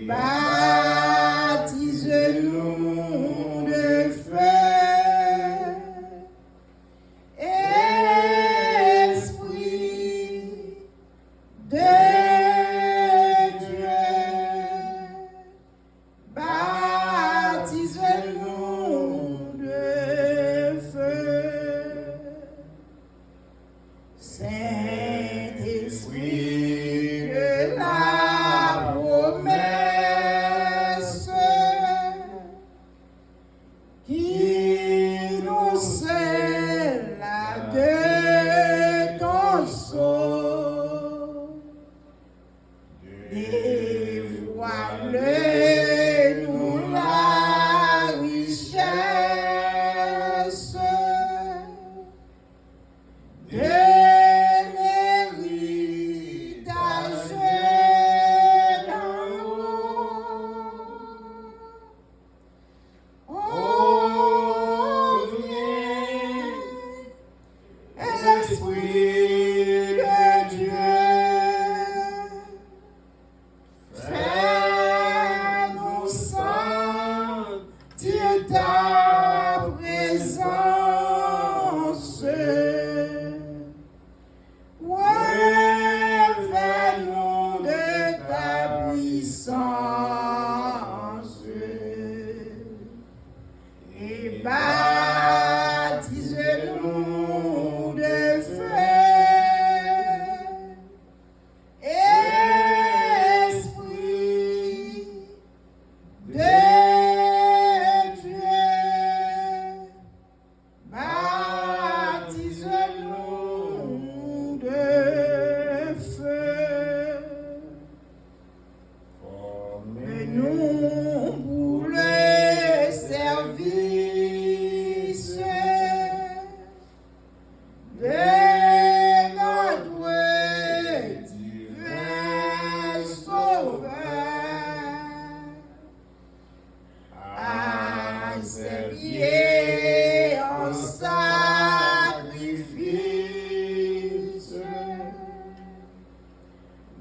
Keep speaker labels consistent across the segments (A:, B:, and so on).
A: Baptise-nous de feu. Baptise-nous de feu.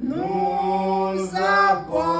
A: Nous apportons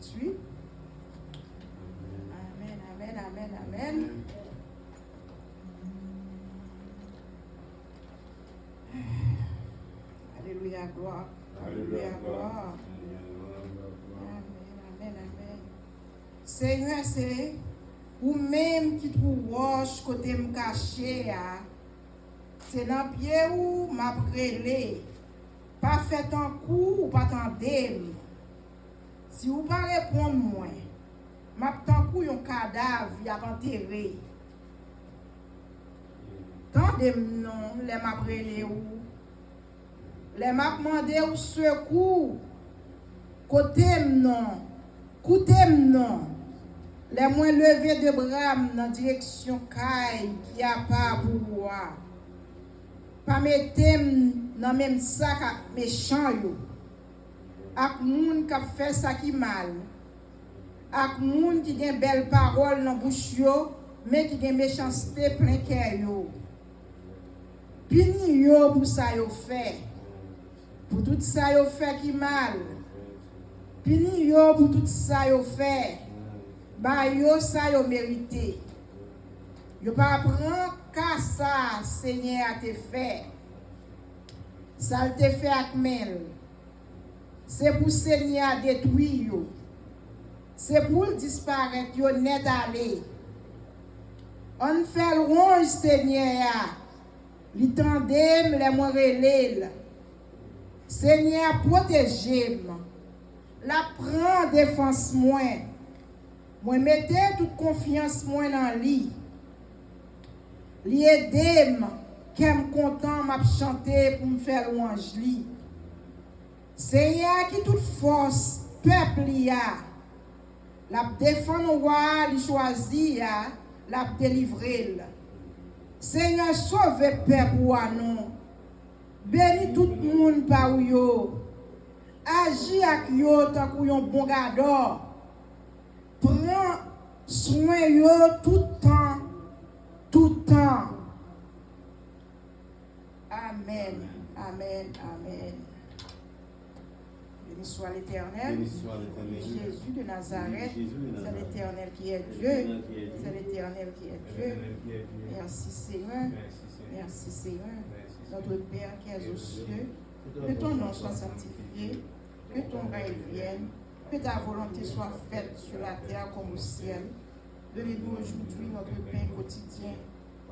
A: 28. Amen, amen, amen, amen. Alléluia, gloire. Alléluia, gloire. Amen, amen, amen. Seigneur, c'est ou même qui trouve roche côté me caché, c'est dans pied où m'a brûlé. Pas fait un coup ou pas tendez. Si vous pas répondre moi, m'a tant coup un cadavre y a enterré. Tendez non, les m'a brûlé ou les m'a demandé au secours. Côté non, côté non. Les moins levés de bras dans direction caille qui a pas pour moi. Pas mettre dans même sac avec méchant yo. Ak moun qui fait ça qui mal. Ak moun qui gen belle parole dans bouche yo, mais qui gen méchanceté plein cœur yo. Puni yo pour ça yo fait. Pour tout ça yo fait qui mal. Puni yo pour tout ça yo fait. Ba yo ça yo mérité. Yo pas prend qu'à ça Seigneur a te fait. Ça te fait avec mel. C'est pour Seigneur détruire yo. C'est pour disparaître yo net aller. On fait le ronge Seigneur. Li tandem les moi relèl. Seigneur protégez-moi. La prend défense moi. Moi mettez toute confiance moi dans lui. Li aidem qu'aime content m'a chanter pour me faire louange li. Seigneur qui toute force peuple ya. La défendre roi li choisi ya, la délivrer. Seigneur sauve peuple wa non. Bénis tout le monde par yo. Agis avec yo tant que yon bon gardeur. Prends soin yo tout temps. Tout temps. Amen. Amen. Amen. Béni soit l'Éternel. Jésus de Nazareth. C'est l'Éternel qui est Dieu. C'est l'Éternel qui est Dieu. Merci Seigneur. Merci Seigneur. Notre Père qui est aux cieux, que ton nom soit sanctifié, que ton règne vienne, que ta volonté soit faite sur la terre comme au ciel. Donnez-nous aujourd'hui notre pain quotidien.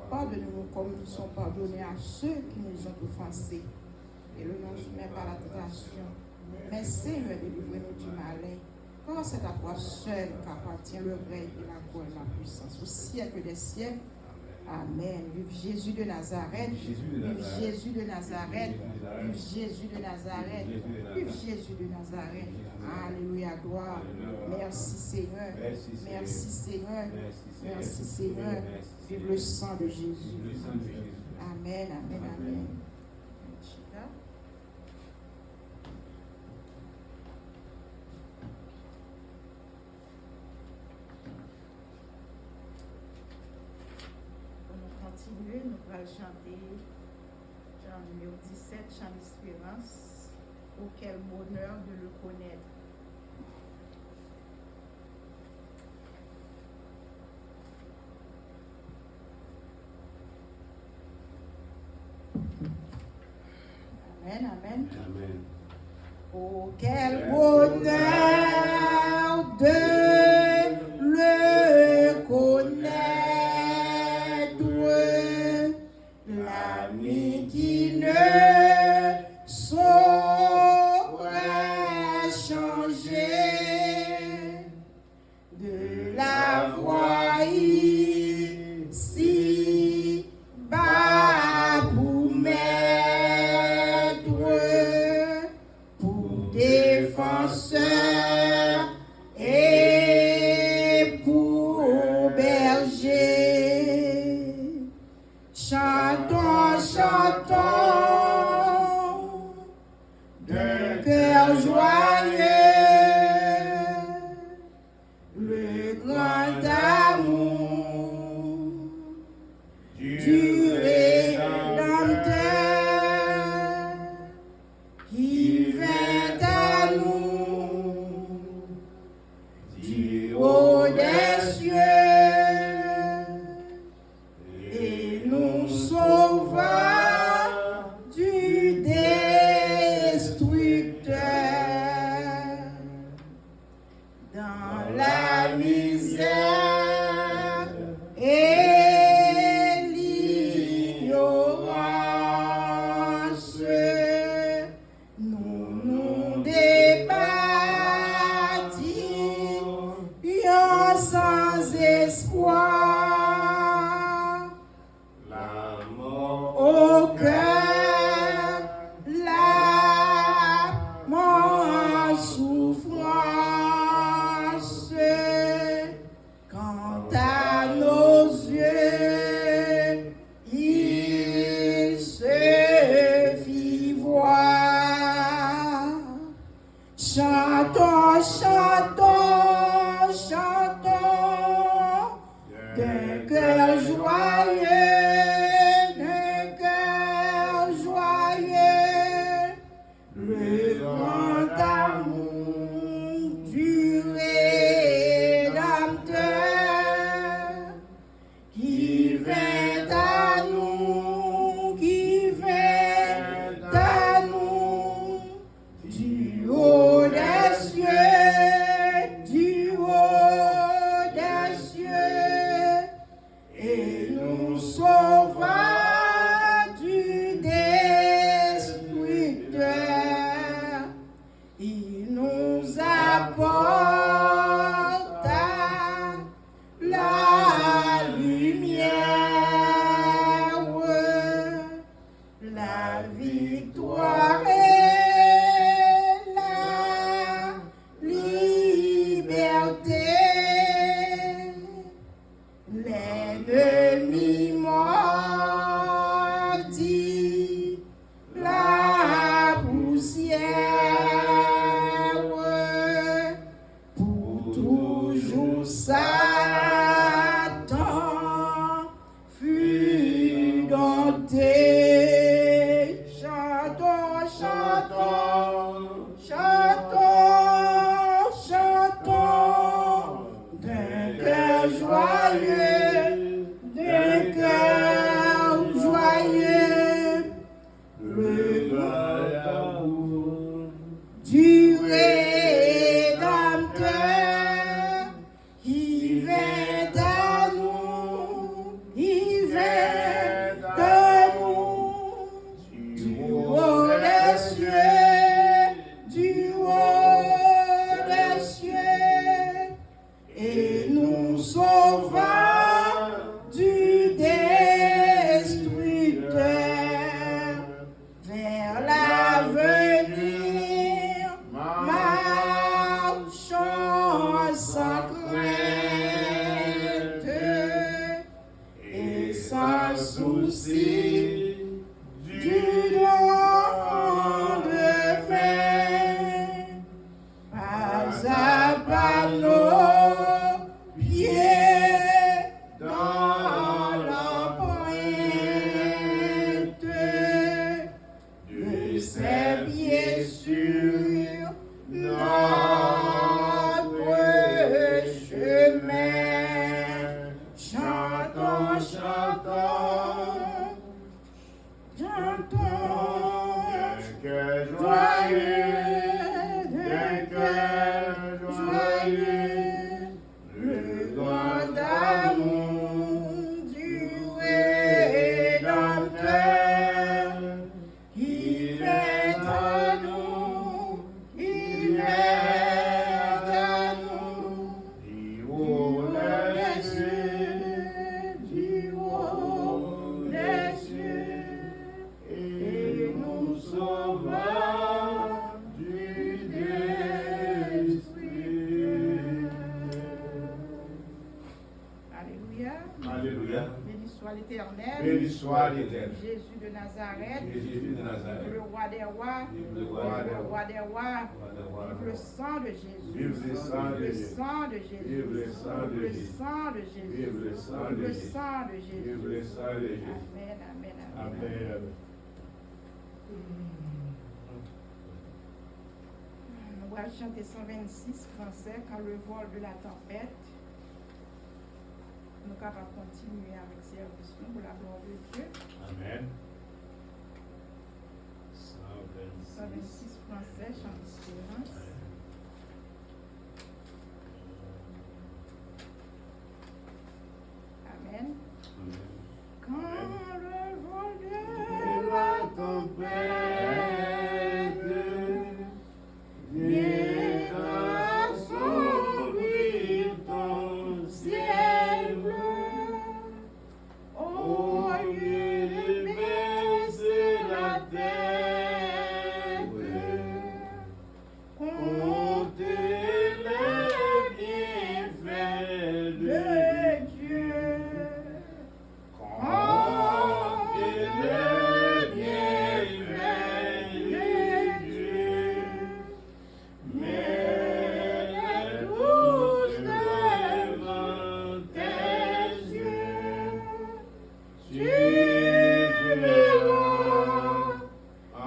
A: Pardonne-nous comme nous sommes pardonnés à ceux qui nous ont offensés. Et ne nous soumets pas à la tentation. Mais Seigneur, délivre-nous du malin. Car c'est à toi seul qu'appartient le règne et la gloire et la puissance au siècle des siècles. Amen. Vive Jésus de Nazareth. Vive Jésus de Nazareth. Vive Jésus de Nazareth. Vive Jésus de Nazareth. Alléluia, gloire. Merci Seigneur. Merci Seigneur. Merci Seigneur. Vive le sang de Jésus. Amen, amen, amen. Nous allons chanter chant numéro 17, chant d'espérance. Oh, quel bonheur de le connaître. Amen, amen. Amen. Oh, quel bonheur de le connaître. L'ami qui ne saurait changer, de la voix ici bas pour mettre, pour défenseur et pour berger. Chantons, chantons, d'un cœur joyeux, le grand amour joyeux, d'un cœur joyeux, le
B: grand amour
A: du Rédempteur, il vient à nous, il vient à nous, du haut des cieux, du haut des cieux, et nous sauvera du destructeur. Vers l'avenir, marchons sans crainte et sans souci du lendemain. Pas à pas nos pieds dans l'empreinte de ses pieds sur notre chemin. Chantons, chantons, chantons,
B: cœur
A: joyeux, d'un cœur joyeux, le grand amour du Rédempteur. Il vient à nous, il vient à nous,
B: du
A: du
B: haut
A: haut des cieux, du haut des cieux, et nous sauvera du destructeur. Alléluia.
B: Alléluia.
A: Béni soit l'Éternel.
B: Béni soit l'Éternel.
A: Jésus de Nazareth.
B: Jésus de Nazareth.
A: Le roi des rois.
B: Vive le roi des
A: Le roi des rois.
B: rois.
A: Vive le sang de Jésus.
B: Vive le sang de
A: Le
B: Jésus.
A: sang de Jésus.
B: Vive le sang de
A: Le
B: Jésus.
A: sang de Jésus.
B: Vive le sang de
A: Le
B: Jésus.
A: sang de Jésus.
B: Vive le sang de Jésus.
A: Amen, amen, amen.
B: Amen.
A: On va chanter 126 français quand le vol de la tempête. Nous sommes capables de continuer avec service pour la gloire de Dieu.
B: Amen.
A: 126 français, chant d'espérance. Amen. Quand le vol de la tempête vient assombrir ton ciel bleu, au lieu de baisser la tête, comptez les bienfaits de Dieu. Comptez les bienfaits de Dieu. Mais les douces devant tes yeux, tu verras en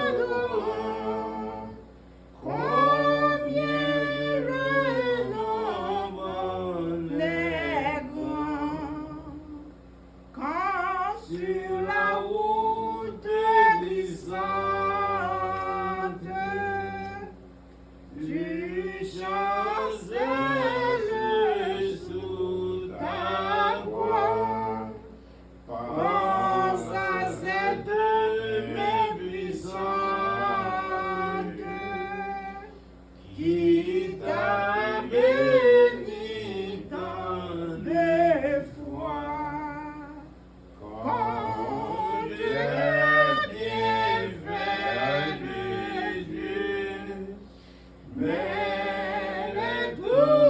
A: adorant combien le nombre les grands. Quand sur la route glissante, tu chancelles sous ta croix, pense à cette main puissante qui t'a béni tant de fois. Compte les bienfaits de Dieu, mais les douces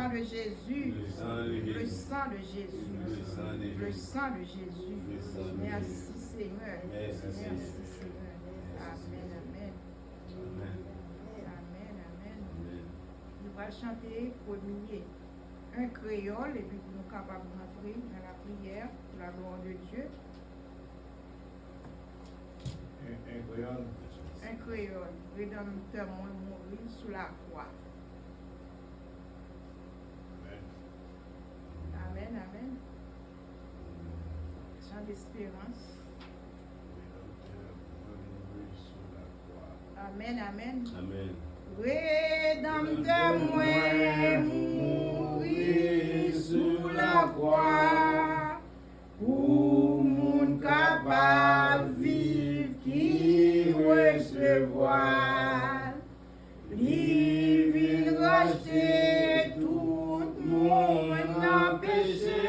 A: sang de Jésus.
B: Le sang de
A: Le
B: Jésus.
A: sang de Jésus.
B: Le sang de
A: Le
B: Jésus.
A: sang de Jésus.
B: Le sang de
A: Merci Seigneur.
B: Merci,
A: Merci
B: Seigneur.
A: Seigneur. Amen, amen.
B: Amen.
A: Amen, amen.
B: Amen.
A: Nous allons chanter premier un créole et puis nous sommes capables d'entrer dans la prière pour la gloire de Dieu.
B: Un créole.
A: Un créole, rédempteur mon mourir sous la croix.
B: Amen.
A: Amen, amen. Chant d'espérance. Amen, amen.
B: Amen.
A: Rédempteur moi mourir sous la croix pour moun capable vivre qui recevoir. Li vin racheter tout monde en péché.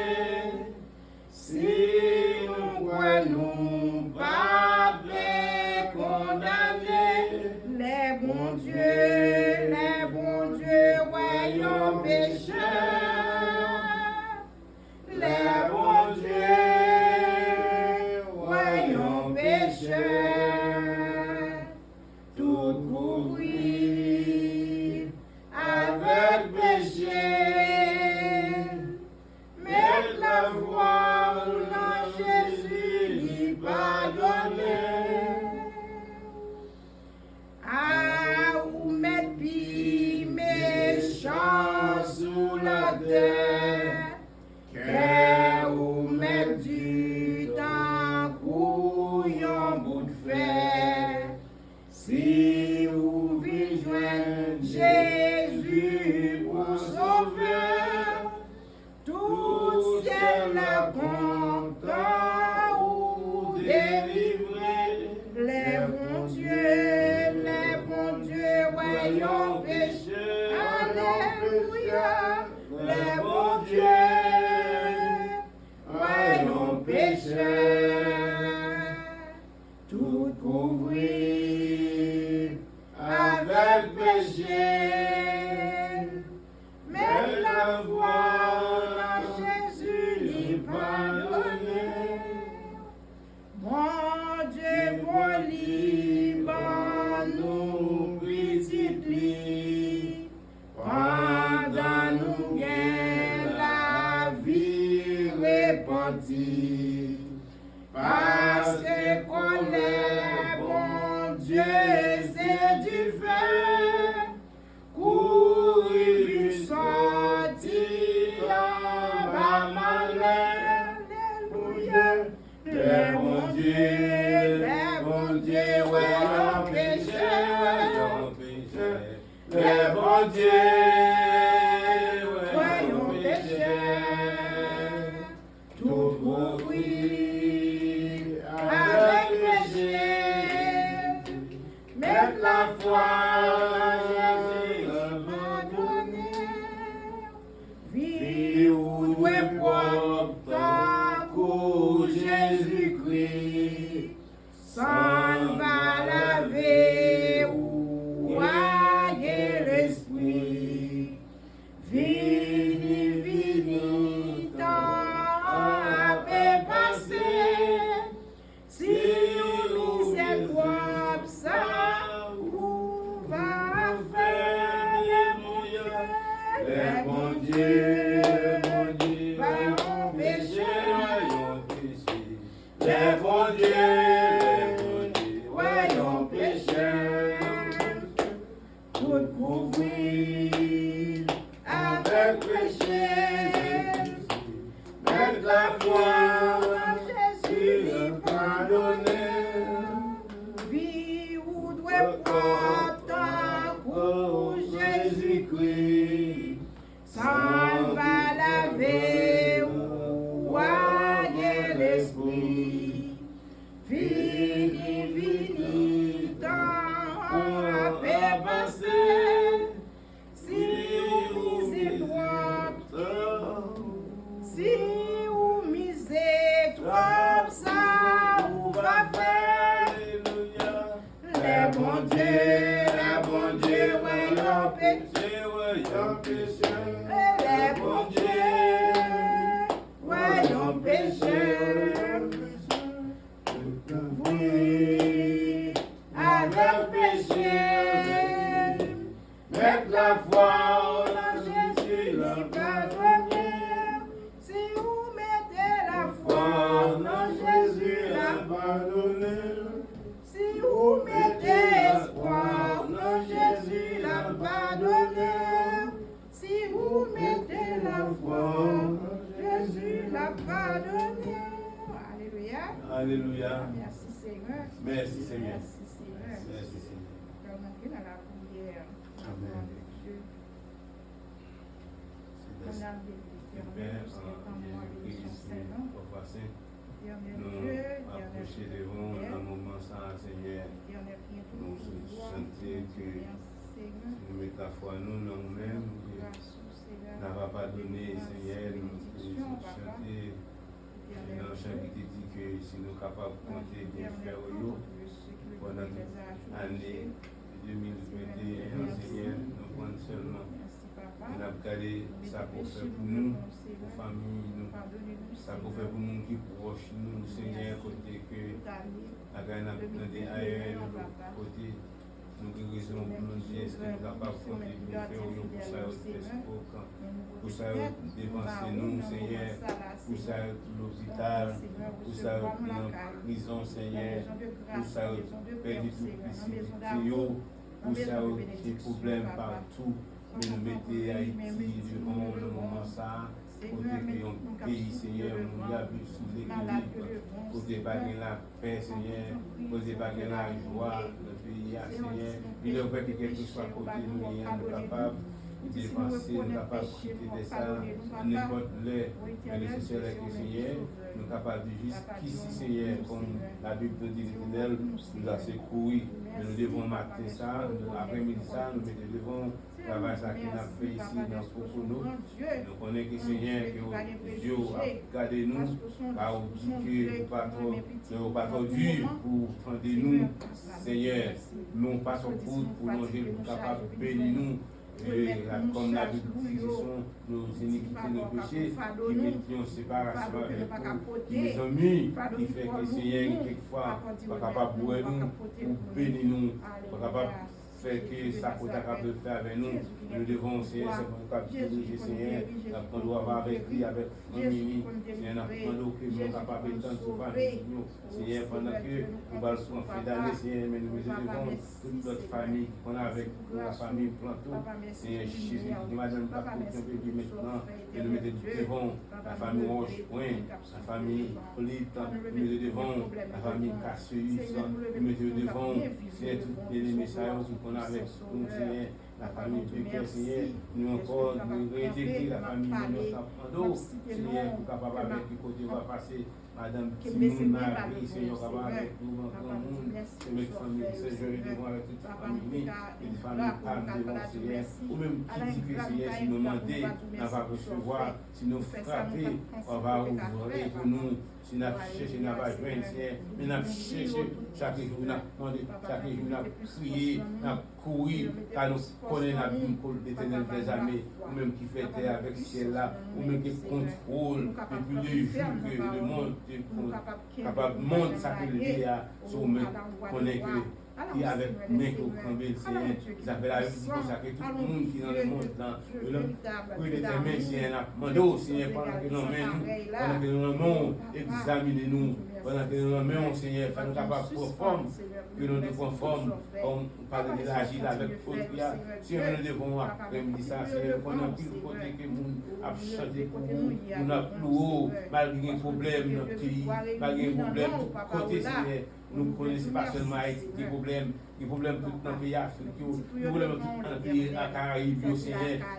A: Si nous croyons nous pas condamner, les bons dieux, voyons pécheurs. Les bons dieux, voyons pécheurs. Tout couvrir avec péché. Mettre la foi en Jésus, lui pardonner. Ah, ou mettre pis méchant sous la terre. Que ou mettre du temps couillon bout de fer. Si ou vin joindre Jésus pour sauver, tout ciel est content ou délivré. Les bons dieux, voyons péché. Alléluia. Les bons dieux, voyons péché. Tout couvrir avec péché. Mais la foi en Jésus lui pardonner. Mon Dieu, bon libre, nous visite lui. Pendant nous gain la vie repentie. Parce que connaît bon Dieu, c'est du feu. Courir vite sortir en bas malheur. Alléluia. Les bons dieux, voyons péché. Les bons dieux, voyons péché. Tout couvrir avec péché. Mettre la foi en Jésus, pardonner. Vie ou est propre, tant que Jésus-Christ, sans va laver ou voyer l'esprit. Vini, tant a passé. Si nous c'est quoi ça, où va faire les bons dieux, voyons péché. Les bons dieux, voyons péché. Tout couvrir avec péché. Mettre la foi en Jésus, lui pardonner. Vie ou doit propre pour Jésus-Christ. Sans va laver ou voyer l'esprit. Vini, tant a fait passer. Si nous y propre, Vous mettez la foi, Jésus l'a pardonné. Alléluia.
B: Alléluia.
A: Merci Seigneur.
B: Merci Seigneur.
A: Merci Seigneur.
B: Merci Seigneur.
A: On va entrer dans la prière.
B: Amen.
A: Dieu. On
B: C'est
A: a
B: le
A: béni.
B: Père,
A: C'est
B: en
A: en moi béni son Saint-Nom.
B: Papa Saint,
A: Éternel
B: nous
A: Dieu, éternel
B: approcher devant
A: Père,
B: un moment sans Seigneur.
A: éternel bien tout
B: Nous
A: pouvoir.
B: sentir que
A: Merci Seigneur.
B: nous mettons la foi nous nous-mêmes.
A: Grâce au Seigneur.
B: N'a pas donné, Seigneur, nous
A: Bénédiction, papa.
B: chanter.
A: Éternel
B: Dans le chant qui te dit que si nous sommes capables de compter bien faire pendant l'année 2021, Seigneur, nous prenons seulement. Nous avons gardé ça pour faire pour nous, pour famille, nous, ça pour faire pour nous qui proches, nous, Seigneur, côté que la gagne a planté ailleurs, côté nous guérissons pour nous dire, est-ce que nous sommes capables de compter bien faire pour ça, pour ça, dévancer nous, Seigneur, pour ça, l'hôpital, pour ça, dans la prison, Seigneur, pour ça, perdre duplicité, pour ça, des problèmes partout. Mais nous mettons Haïti devant le moment ça, côté que un pays, Seigneur, nous avons sous l'équilibre, côté bagner la paix, Seigneur, côté bagner la joie, le pays, Seigneur. Il est vrai que quelque soit côté nous, nous sommes capables de dépenser, nous sommes capables de profiter de ça, à n'importe l'heure, mais nécessaire que Seigneur, nous sommes capables de jusqu'ici, Seigneur, comme la Bible nous dit, l'Éternel nous a secouru, mais nous devons mater ça, après-midi ça, nous mettons devant travail ça qui n'a fait ici dans ce nous. Nous connaissons que Seigneur, que Dieu a gardé nous, par que nous pas trop dur pour prendre nous, Seigneur, nous passons pour longer, pour capable de bénir nous. Et comme la Bible dit, ce sont nos iniquités, nos péchés, qui mettent en séparation avec nous, qui nous ont mis, qui fait que Seigneur, quelquefois, pas capable de nous, pour bénir nous, pas capable fait que ça peut capable de faire avec nous. Nous devons, Seigneur, c'est pour capable de diriger, Seigneur, on doit avoir avec lui, avec famille, Seigneur, nous que nous sommes capables de temps pour famille, Seigneur, pendant que nous allons en fin d'année, Seigneur, mais nous devons toute notre famille qu'on a avec nous, la famille Planteau, Seigneur Jésus, nous madame Paco, qui est venu maintenant, et nous devons la famille Roche-Point, la famille Polite, nous devons la famille Cassius, nous devons, Seigneur, toutes les messages qu'on a avec nous, Seigneur, la famille Pékin, Seigneur, nous encore, nous réintégrer la famille de notre Pando, Seigneur, pour capable avec le côté où va passer Madame Timoun Marie, Seigneur, capable avec nous dans le monde, et notre famille, Seigneur, devant avec toute la famille, et les familles femmes devant, Seigneur, ou même qui dit que, Seigneur, si nous demandons, on va recevoir, si nous frappons, on va ouvrir pour nous. Si nous cherchons, nous va joindre, Seigneur, mais nous cherchons chaque jour, nous demandons, chaque jour, nous crié, nous couru, car nous connaissons la vie de l'Éternel des armées, ou même qui fait terre avec ciel là, ou même qui contrôle depuis le jour que le monde est capable de montrer ça que le vie a, sur nous connaît que. Qui avec Neko Kambé, ils appellent la vie comme ça que tout le monde qui est dans le monde, pour déterminer si on a mandé, Seigneur, pendant que nous menons, pendant que nous menons, examinez-nous, pendant que nous menons, Seigneur, fais nous capables de conforme, que nous nous conformes, comme parler de l'agile avec Autre, si nous devons après-midi ça, Seigneur, pendant qu'il côté que nous avons chanté pour nous, nous avons plus haut, malgré un problème dans notre pays, malgré un problème de tout côté, Seigneur. Nous ne connaissons pas seulement des problèmes tout dans le pays africain, des problèmes tout dans le pays Caraïbes,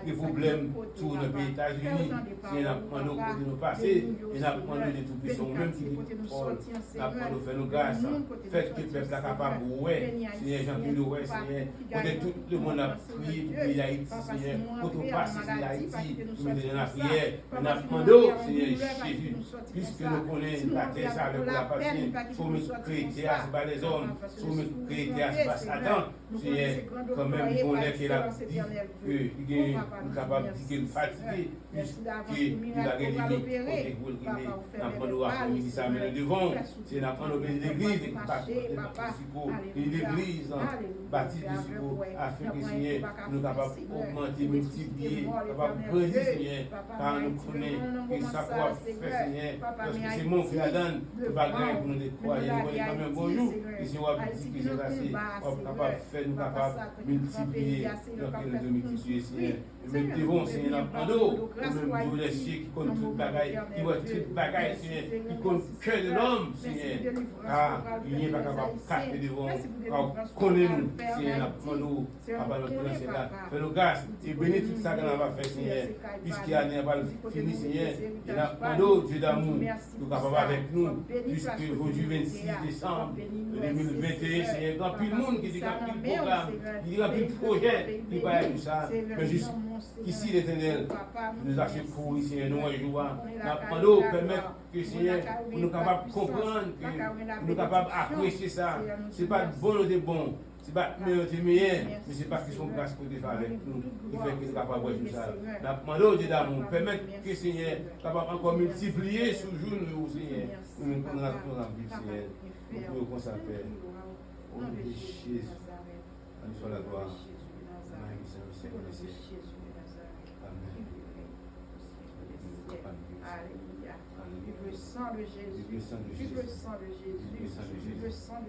B: des problèmes tout dans le pays États-Unis. Si nous apprenons de nous passer, nous apprenons de tout puissant, même si nous apprenons de faire nos grâces, faites que le peuple est capable de ouais, Seigneur Jean qui nous ouais, Seigneur, côté tout le monde a prié du pays d'Haïti, Seigneur, quand on passe ici d'Haïti, nous mettons dans la prière, nous apprenons, Seigneur Jésus, puisque nous connaissons la terre ça avec la patience, pour nous créer c'est pas les hommes, sur nous créer c'est pas Satan, c'est quand même qu'on est qu'il a dit qu'il est capable de dire qu'il est fatigué, puisqu'il a gagné l'Église, n'apprendre à communiquer ça, mais nous devons, c'est n'apprendre à l'Église, l'Église baptiste de Sico, afin que Seigneur nous capables d'augmenter, multiplier, capable de grandir, Seigneur, car nous connaissons que ça pourra faire, Seigneur, parce que c'est mon frère Adam, qui va gagner pour nous décroyer, nous connaissons quand même bonjour, et si on va dire que c'est assez, on est capable de faire, nous capables de multiplier, donc nous devons multiplier, Seigneur, Mettez devant, Seigneur, la pando, même Dieu les cieux qui compte toute bagaille, qui voit toute bagaille, Seigneur, qui compte que de l'homme, Seigneur. Car il n'est pas capable de capter devant, car connais-nous, Seigneur, la pando, papa, notre prince est là. Fais-nous grâce et bénis tout ça qu'on va faire, Seigneur. Puisqu'il y a pas fini, Seigneur, et la pando, Dieu d'amour, nous capable avec nous, puisque aujourd'hui, 26 décembre 2021, Seigneur, grand plus de monde qui dit qu'il y a plus de programme, il y a plus de projet, qui va tout ça, mais juste ici l'Éternel nous a fait pour ici, nous nous permettre que Seigneur, nous sommes capables de comprendre, que nous sommes capables d'apprécier ça. Ce n'est pas bon ou bon, ce n'est pas meilleur ou meilleur, mais c'est parce qu'ils sont grâce pour faire avec nous, qui fait que nous sommes capables de voir tout ça. Nous demandons Dieu d'amour, permettre que Seigneur, capable encore multiplier ce jour, nous, Seigneur, nous nous rendons vivre, Seigneur, nous pouvons consacrer au nom de Jésus. Nous sommes la gloire.
A: Alléluia. Vive le sang de Jésus. Vive le sang de Jésus. Vive le sang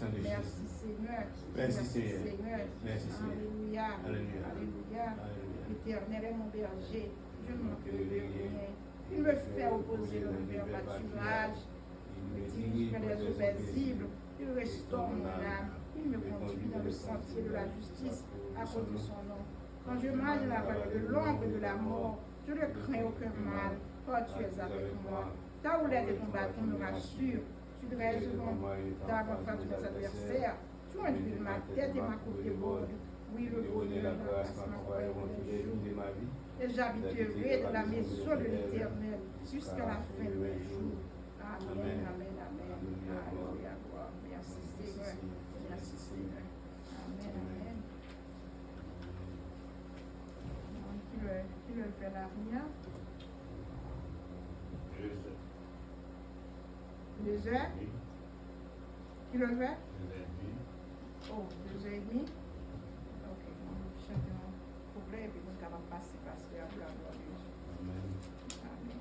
A: de Jésus. Merci Seigneur.
B: Merci Seigneur. Merci
A: Alléluia. Alléluia. L'Éternel est mon berger. Je ne manquerai de rien. Il me fait reposer dans le vert pâturage. Il me dirige vers les eaux paisibles. Il restaure mon âme. Il me conduit dans le sentier de la justice à cause de son nom. Quand je marche dans la vallée de l'ombre et de la mort, je ne crains aucun mal, car tu es avec moi. Ta houlette et ton bâton me rassurent. Tu dresses devant face de mes adversaires. Tu induis ma tête et ma coupe déborde. Oui, le bonheur, la grâce m'accompagne tous les jours de ma vie. Et j'habiterai dans la maison de l'Éternel jusqu'à la fin de mes jours. Amen, amen, amen. Alléluia, gloire. Merci Seigneur. Merci Seigneur. Amen, amen. Qui le fait l'avenir? 2 heures. Qui le fait? 2h30. Oh, 2h30. Ok, on chante un couplet et puis nous allons passer parce que la gloire de Dieu. Amen. Amen.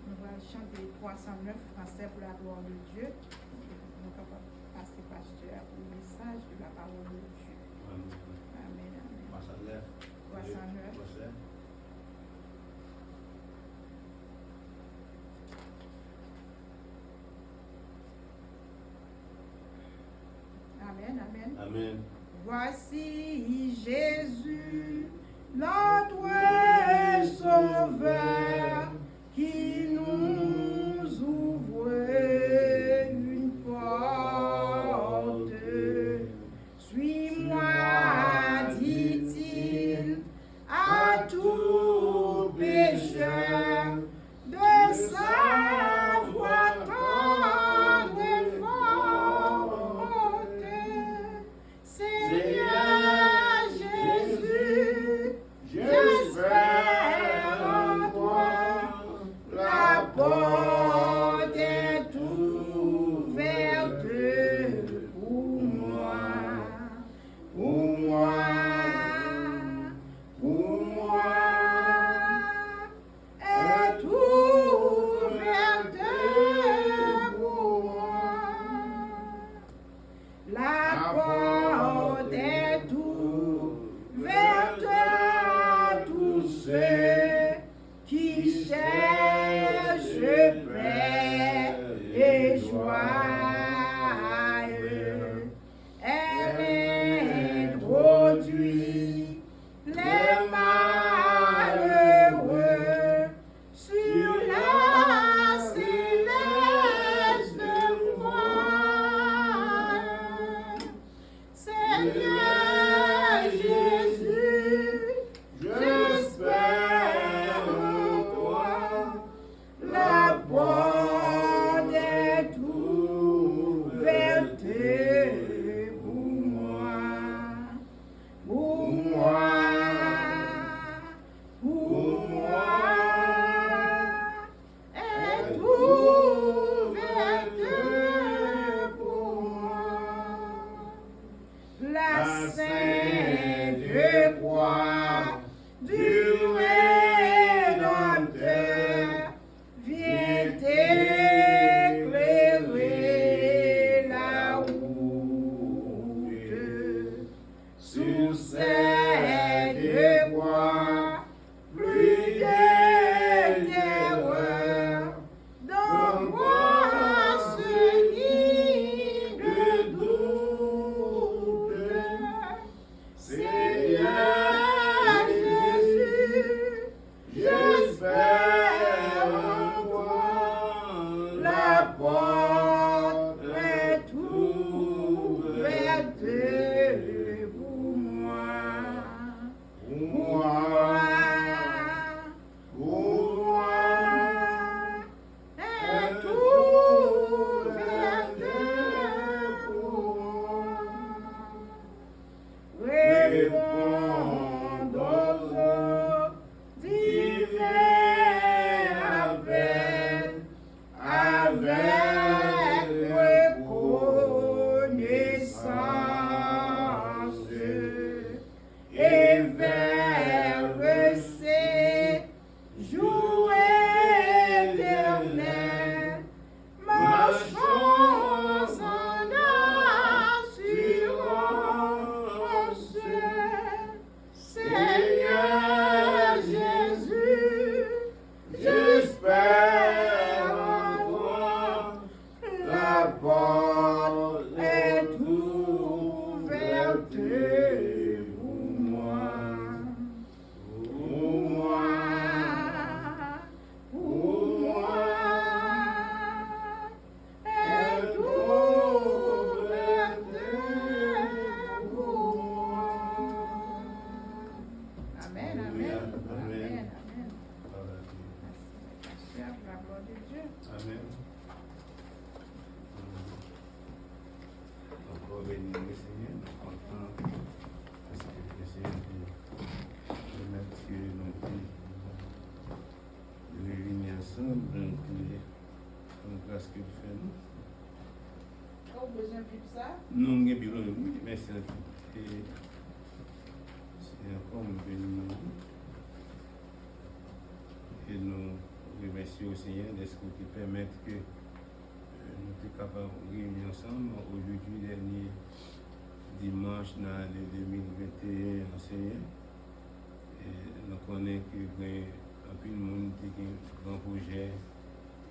A: Nous allons chanter 309 français pour la gloire de Dieu. Nous allons passer pasteur pour le message de la parole de Dieu. Amen. Amen. 309. Amen, amen.
B: Amen.
A: Voici Jésus, notre Sauveur, qui nous ouvre une porte. Suis-moi, dit-il, à tout pécheur, de sa voix tendre et forte. Seigneur Jésus, j'espère en toi, la porte est ouverte pour moi, pour moi, pour moi, est ouverte pour moi. La porte est ouverte à tous ceux qui cherchent paix et joie. Elle introduit les malheureux sur la céleste voie. Seigneur Jésus, j'espère en toi, la porte est ouverte pour moi, pour moi, pour moi, est ouverte pour moi. La sainte croix du Rédempteur vient éclairer la
B: le Seigneur, nous sommes contents parce que le Seigneur permet que nous puissions réunir ensemble, donc on grâce que vous faites nous.
A: Vous avez besoin de ça?
B: Nous avons besoin de vous, merci. Et c'est encore une bénédiction. Et nous remercions au Seigneur d'être qui permettent que nous sommes capables de réunir ensemble aujourd'hui, dernier dimanche dans l'année 2021 au Seigneur. Et nous connaissons que un peu de monde qui a un grand projet,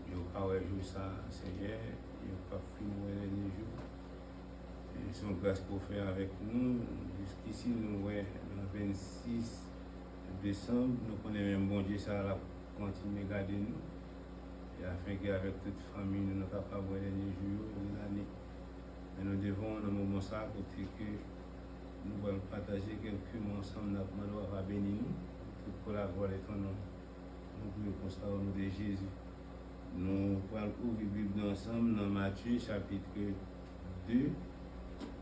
B: il n'y a pas joué ça au Seigneur, il n'y a pas fini le dernier jour. Et son grâce pour faire avec nous, jusqu'ici nous ouais, le 26 décembre, nous connaissons même bon Dieu ça la continuer à garder nous. Et afin qu'avec toute famille, nous sommes capables de voir les jours de l'année. Mais nous devons, dans un moment ça, côté que nous allons partager quelques mots ensemble, nous allons bénir nous, tout collaborer avec nous. Nous voulons qu'on soit au nom de Jésus. Nous allons ouvrir la Bible ensemble dans Matthieu chapitre 2,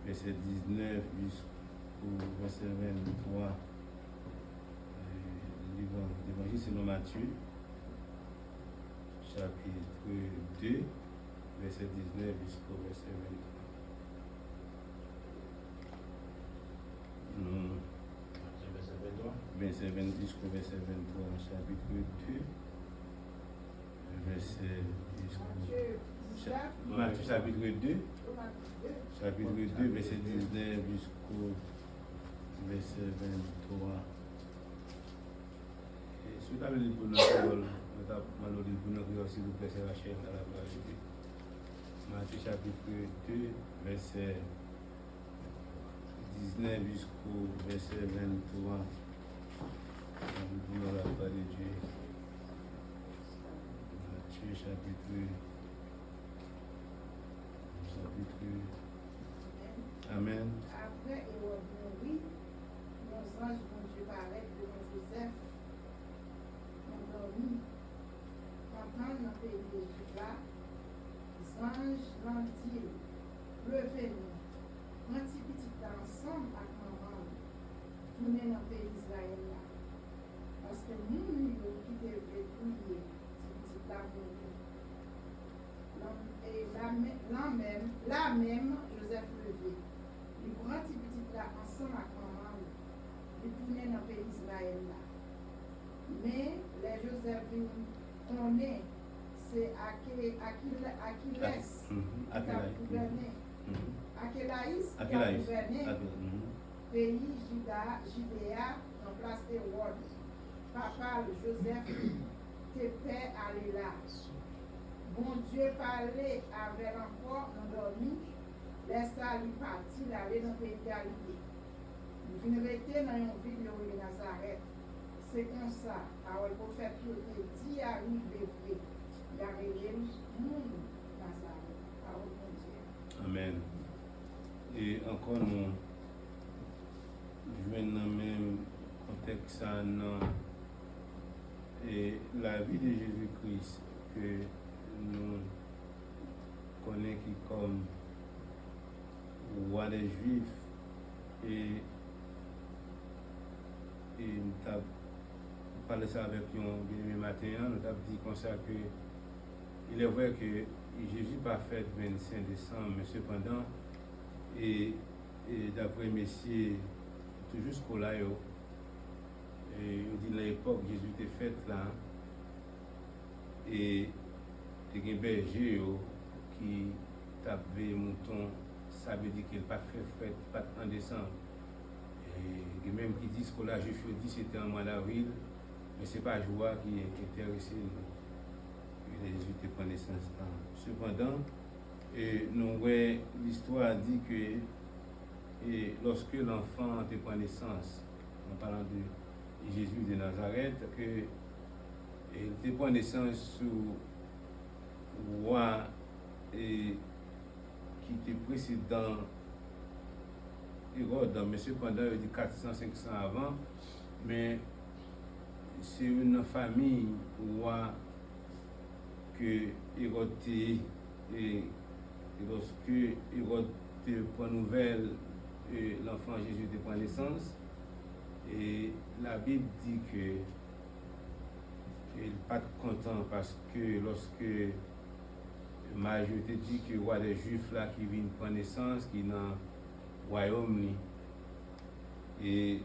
B: verset 19 jusqu'au verset 23. L'évangile c'est dans Matthieu chapitre 2, verset 19 jusqu'au verset 23. Verset 20 jusqu'au verset 23, chapitre 2, verset Matthieu chapitre 2, verset 19 jusqu'au verset 23. Si vous avez le bon parole, vous avez le bon parole, s'il vous plaît, c'est la chaîne à la vérité. Matthieu chapitre 2, verset 19 jusqu'au verset 23. Nous voulons la parole de Dieu. Matthieu chapitre. Amen.
A: Après Hérode mourit, nos anges vont Dieu paraître devant Joseph. Endormi, entendre dans le pays d'Égypte là, les anges l'ont dit, levez-nous, prends petit petit ensemble avec maman, tournez dans le pays d'Israël là. Parce que nous, qui devait prier, petit petit là, et là même, Joseph levé. Il prend petit petit là ensemble avec maman, il tournait dans le pays d'Israël là. Mais les Joséphine, on est, c'est Achilles qui a gouverné. Achelaïs qui a gouverné pays Judéa en place de Hérode. Papa Joseph t'était allé là. Bon Dieu parlait avec encore endormi, laisse lui partir aller dans le pays de Galilée. Il vient rester dans une ville de Nazareth. C'est comme ça, alors le prophète dit arrivé vrai, il y a révélé le monde Nazareth, parole de Dieu.
B: Amen. Et encore nous jouons dans le même contexte et la vie de Jésus-Christ que nous connaissons qui comme roi des Juifs et nous avons parlé ça avec un matin, nous avons dit comme ça que il est vrai que Jésus n'a pas fait le 25 décembre, mais cependant, et d'après Messier, tout jusqu'au là, et on dit à l'époque, Jésus était fait là, et il y a un berger qui tapait mouton, ça veut dire qu'il n'a pas fait fête, pas en décembre. Et même qui disent que là, Jésus dit c'était en mois d'avril, mais ce n'est pas Joie qui est intéressé. Jésus te prend naissance. Cependant, l'histoire dit que lorsque l'enfant te prend naissance, en parlant de Jésus de Nazareth, il te prend naissance sous roi qui était précédent Hérode, mais cependant il dit 400-500 avant, mais c'est une famille roi que Hérode et lorsque Hérode te prend nouvelle l'enfant Jésus te prend naissance. Et la Bible dit que il n'est pas content parce que lorsque Marie te dit que roi des Juifs là qui vient prendre naissance, qui est dans le royaume, et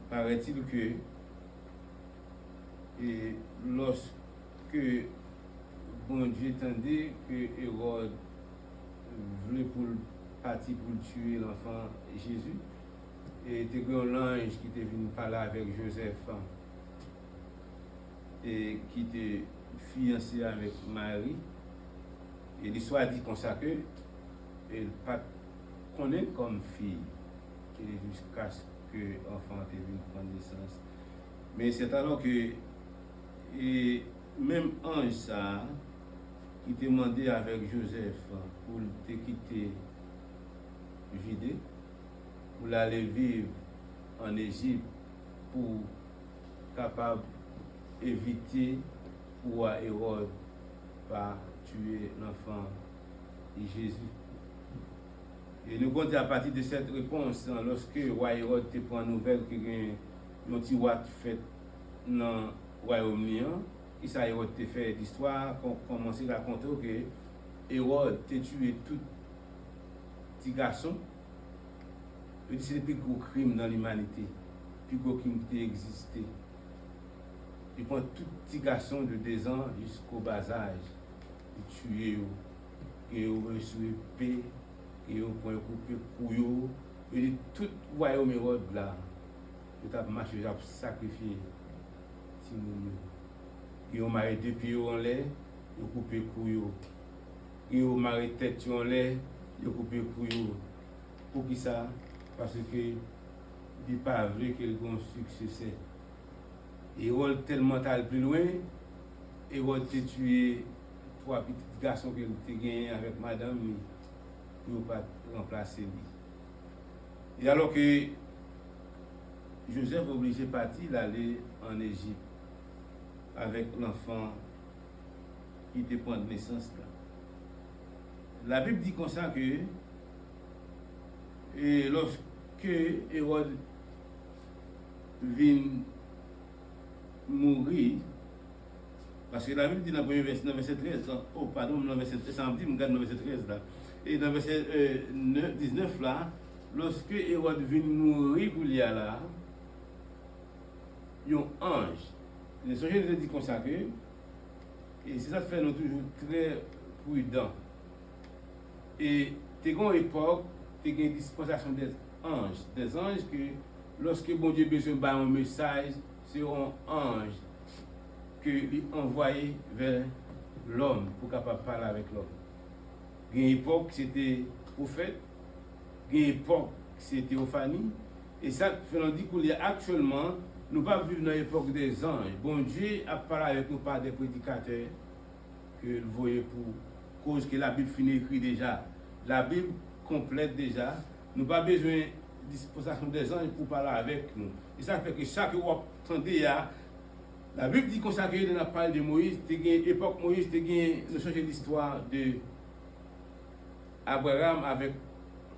B: paraît-il que et lorsque bon Dieu entendait que Hérode voulait pour partir pour tuer l'enfant Jésus, et il y a un ange qui était venu parler avec Joseph et qui était fiancé avec Marie. Et l'histoire dit comme ça que elle pas connaît comme fille jusqu'à ce que l'enfant était venu prendre naissance. Mais c'est alors que et même ange ça qui te demandé avec Joseph pour te quitter Judée, pour aller vivre en Égypte pour capable éviter pour Hérode pas tuer l'enfant Jésus. Et nous comptons à partir de cette réponse, lorsque le roi Hérode te prend nouvelle que un petit roi fait dans le royaume, et ça Hérode te fait l'histoire, qu'on commence à raconter que Hérode te tué tout petit garçon. C'est le plus gros crime dans l'humanité, le plus gros crime qui a existé. Il prend tout petit garçon de 2 ans jusqu'au bas âge, il tue, et il reçoit épée, et il prend couper couillot, et tout le royaume Hérode là, il a marché, il a sacrifié. Il a marré 2 pieds en l'air, il a coupé couillot. Il a marré tête en l'air, il a coupé couillot. Pour qui ça? Parce que il n'est pas vrai qu'il y ait un succès. Hérode tellement allé plus loin, Hérode a tué 3 petits garçons qu'il a gagnés avec madame pour ne pas remplacer lui. Et alors que Joseph est obligé de partir d'aller en Égypte avec l'enfant qui te prend naissance là. La Bible dit comme ça que et lorsque Hérode vient mourir, parce que la Bible dit dans le verset 13, oh pardon, dans le verset 13 là, et dans le verset 19 là, lorsque Hérode vient mourir pour lui là, il y a un ange. Les sujets nous dit comme ça que, et c'est ça qui fait nous toujours très prudents. Et tu as une époque, tu as une dispensation des anges que lorsque bon Dieu a besoin d'un message, c'est un ange que lui envoyé vers l'homme pour capable parler avec l'homme. Il y a une époque c'était prophète, il y a une époque c'était Théophanie, et ça fait nous dire qu'actuellement nous ne pas vivre dans l'époque des anges. Bon Dieu a parlé avec nous par des prédicateurs que vous voyez pour cause que la Bible finit écrit déjà. La Bible complète déjà. Nous n'avons pas besoin de disposition des anges pour parler avec nous. Et ça fait que chaque fois que vous entendez, la Bible dit qu'on s'agit de la parole de Moïse, l'époque Moïse, nous changer l'histoire de Abraham avec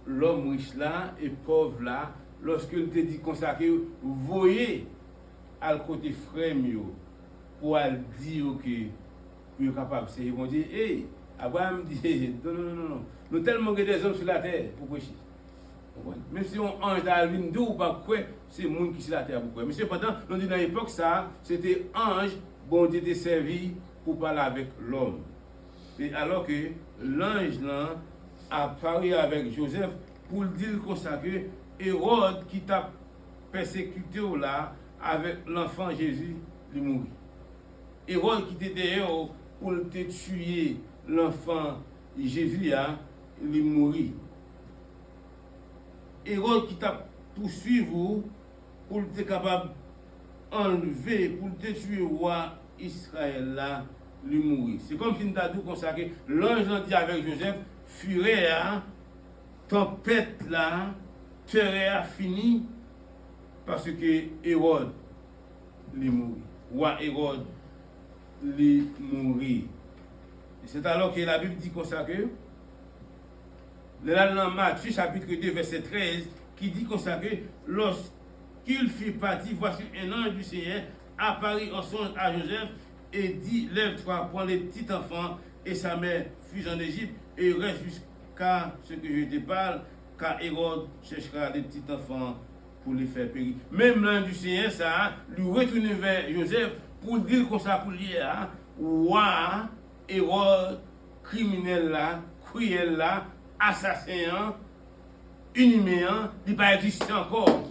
B: l'homme riche là et pauvre là, lorsque il te dit qu'on s'agit, vous voyez à côté frère pour dire que vous êtes capable. Ils vont dire, hey, Abraham dit, non. Nous tellement que des hommes sur la terre pour prêcher. Même si on ange dans la ligne d'eau ou pas quoi, c'est le monde qui est sur la terre pour quoi. Mais cependant, on dit dans l'époque ça, c'était ange, bon Dieu était servi pour parler avec l'homme. Et alors que l'ange là a parlé avec Joseph pour dire comme ça que Hérode qui t'a persécuté là avec l'enfant Jésus, il mourit. Hérode qui était derrière pour te tuer l'enfant Jésus, il mourit. Hérode qui t'a poursuivi pour être capable d'enlever, pour tuer le roi Israël là, il mourit. C'est comme si nous avons consacré l'ange dit avec Joseph, fureur, tempête là, terre fini, parce que Hérode il mourit. Roi Hérode il mourit. C'est alors que la Bible dit comme ça que Là, dans Matthieu chapitre 2, verset 13, qui dit comme ça que lorsqu'il fut parti, voici un ange du Seigneur apparut en songe à Joseph et dit, lève-toi, prends les petits enfants et sa mère, fuis en Égypte et reste jusqu'à ce que je te parle, car Hérode cherchera les petits enfants pour les faire périr. Même l'ange du Seigneur, ça, lui retourne vers Joseph pour dire comme ça, pour lui, ouah, Hérode, criminel là, cruel là, assassin, inhumé, il pas exister encore,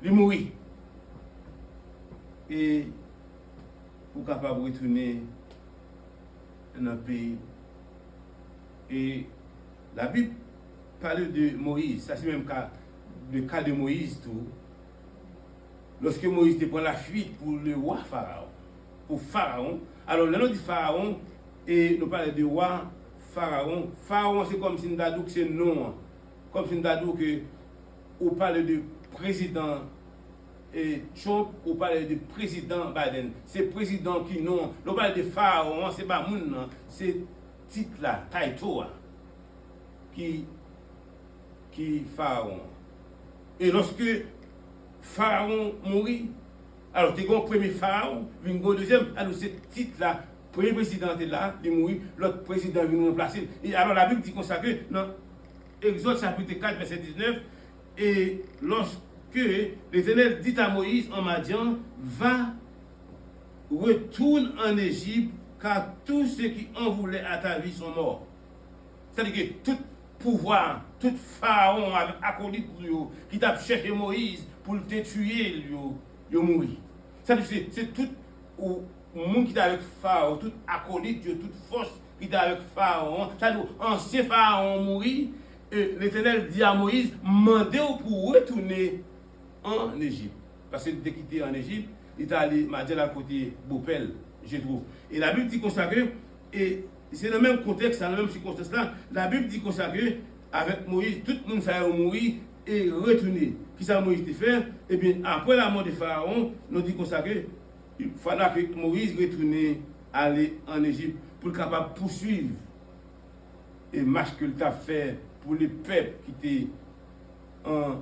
B: il mourit. Et pour capable de retourner dans le pays. Et la Bible parle de Moïse, ça c'est même le cas de Moïse tout. Lorsque Moïse prend la fuite pour le roi Pharaon, pour Pharaon, alors là nous dit Pharaon, et nous parlons de roi Pharaon. Pharaon c'est comme si nous avons dit que c'est non, comme si nous avons dit que on parle de président et Trump, on parle de président Biden. C'est président qui non, on parle de Pharaon, c'est pas moun, c'est titre là, title qui Pharaon. Et lorsque Pharaon mourit, alors tu as un premier Pharaon, un deuxième, alors ce titre là, premier président est là, il mourit, l'autre président vient remplacer. Et alors la Bible dit comme ça que dans Exode chapitre 4, verset 19, et lorsque l'Éternel dit à Moïse en Madian, va, retourne en Égypte, car tous ceux qui en voulaient à ta vie sont morts. C'est-à-dire que tout pouvoir, tout pharaon acolyte qui t'a cherché Moïse pour te tuer, il mourit. C'est-à-dire que c'est tout le monde qui est avec pharaon, tout acolyte, toute force qui est avec pharaon. C'est-à-dire ancien pharaon mourit, l'Éternel dit à Moïse, mandez pour retourner en Égypte. Parce qu'il était quitté en Égypte, il est allé, Madian à côté Bopel, je trouve. Et la Bible dit consacré, et c'est le même contexte, dans la même circonstance là, la Bible dit consacré, avec Moïse, tout le monde s'est mourir et retourner. Qui ça Moïse te fait? Eh bien, après la mort de Pharaon, nous dit consacré, il fallait que Moïse retourne aller en Égypte pour être capable de poursuivre et marche qu'il t'a fait pour les peuples qui étaient en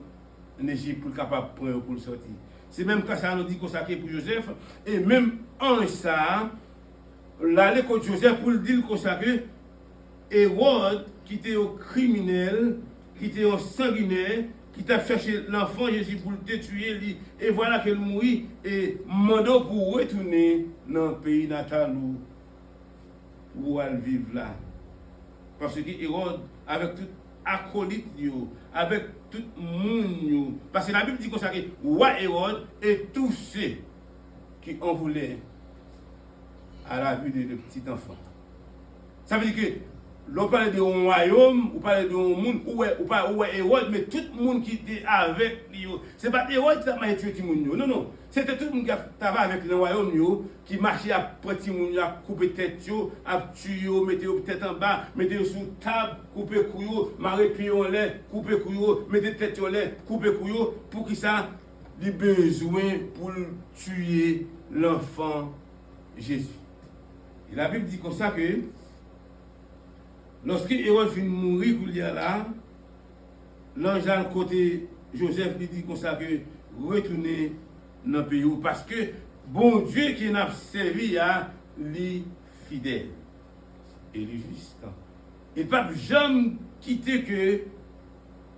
B: Égypte pour être capable de prendre pour le sortir. C'est même quand ça nous dit consacré pour Joseph, et même en ça, l'aller contre Joseph pour le dire consacré, Hérode, qui était un criminel, qui était un sanguinaire, qui t'a cherché l'enfant Jésus pour le tuer, et voilà qu'elle mourit, et mando pour retourner dans le pays natal où elle vit là. Parce que Hérode, avec tout acolyte, avec tout le monde, parce que la Bible dit comme ça que roi Hérode et tous ceux qui en voulaient à la vue de petits enfants. Ça veut dire que l'on parle de un royaume, on parle de un monde où est Hérode, mais tout le monde qui était avec lui, c'est pas Hérode qui a tué tout le monde. Non, non. C'était tout le monde qui était avec le royaume, qui marchait après tout le monde, à couper tête, à tuer, mettre tête en bas, mettre sous table, couper couillot, marrer pied en l'air, couper couillot, mettre tête en l'air, couper couillot, pour qui ça, les besoins pour tuer l'enfant Jésus. Et la Bible dit comme ça que lorsque Hérode finit de mourir, là, l'ange à côté Joseph lui dit comme ça que retourner dans le pays parce que bon Dieu qui n'a servi à lui fidèle et lui juste. Et pas jamais quitter que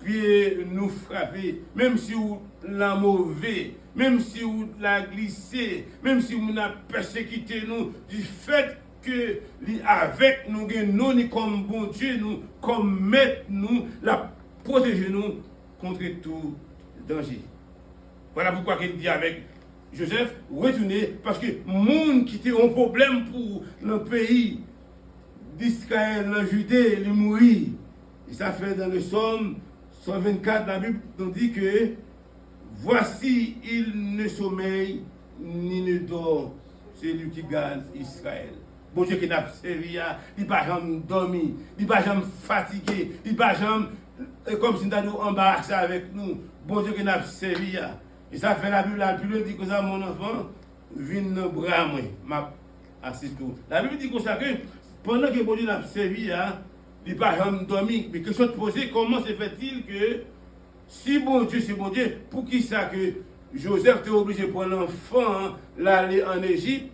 B: puis nous frapper, même si on l'a mauvais, même si on l'a glissé, même si on a persécuté nous du fait que avec nous, nous comme bon Dieu, nous comme maître, nous la protéger nous contre tout danger. Voilà pourquoi il dit avec Joseph, retournez, parce que le monde qui était un problème pour le pays d'Israël, la Judée, il mourit. Et ça fait dans le psaume 124, la Bible nous dit que voici, il ne sommeille ni ne dort, c'est lui qui garde Israël. Bon Dieu qui n'a servi, il ne va jamais dormir, il ne va jamais fatigué, il ne va jamais comme si nous avons embarrassé avec nous. Bon Dieu qui n'a servi. Et ça fait la Bible, la Bible dit que ça, mon enfant, viens dans le bras, moi, assis tout. La Bible dit que ça, que pendant que bon Dieu n'a servi, il n'a pas jamais dormi. Mais question de poser, comment se fait-il que si bon Dieu, c'est bon Dieu, pour qui ça que Joseph était obligé de prendre l'enfant, l'aller en Égypte,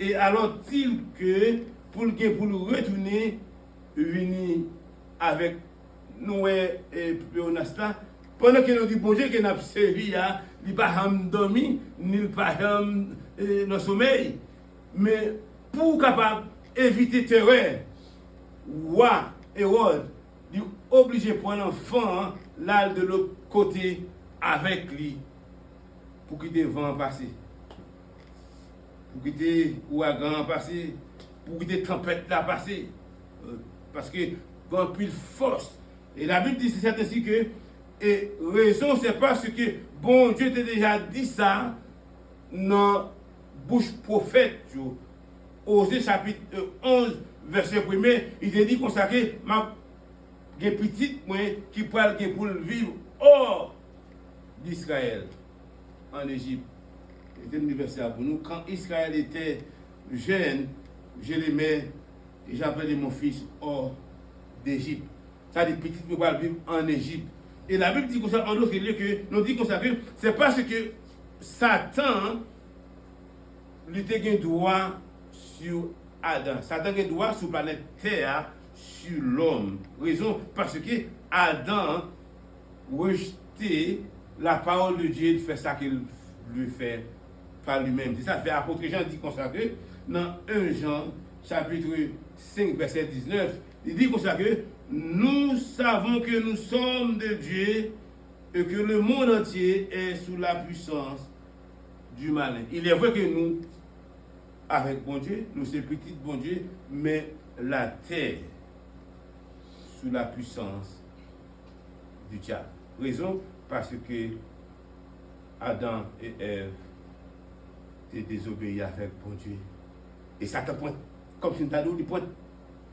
B: et alors-il que pour le retourner, venir avec nous et Péonasta, pendant que nous dit bon Dieu, que nous avons servi, il n'a pas dormi, ni pas dans le sommeil, mais pour capable éviter terreur, roi Hérode, il est obligé de prendre l'enfant là de l'autre côté avec lui pour qu'il ait vent passer, pour qu'il ait ouragan passer, pour qu'il ait tempête là passer, parce que quand plus force. Et la Bible dit c'est ainsi que et raison c'est parce que bon Dieu t'a déjà dit ça dans bouche prophète. Osée chapitre 11 verset 1er, il te dit consacré ma petite moi qui parle pour vivre hors d'Israël en Égypte. C'était un verset pour nous. Quand Israël était jeune, je l'aimais et j'appelais mon fils hors d'Égypte. Ça dit petit pour vivre en Égypte. Et la Bible dit comme ça en d'autres lieux que nous dit comme ça que c'est parce que Satan lui a un droit sur Adam. Satan a un droit sur la planète Terre sur l'homme. Raison parce que Adam rejeté la parole de Dieu de faire ça qu'il lui fait par lui-même. C'est ça fait apôtre Jean dit comme ça que dans 1 Jean chapitre 5 verset 19, il dit comme ça que nous savons que nous sommes de Dieu et que le monde entier est sous la puissance du malin. Il est vrai que nous, avec bon Dieu, nous sommes petits bon Dieu, mais la terre sous la puissance du diable. Raison parce que Adam et Ève étaient désobéis avec bon Dieu. Et Satan pointe, comme si nous avons dit, pointe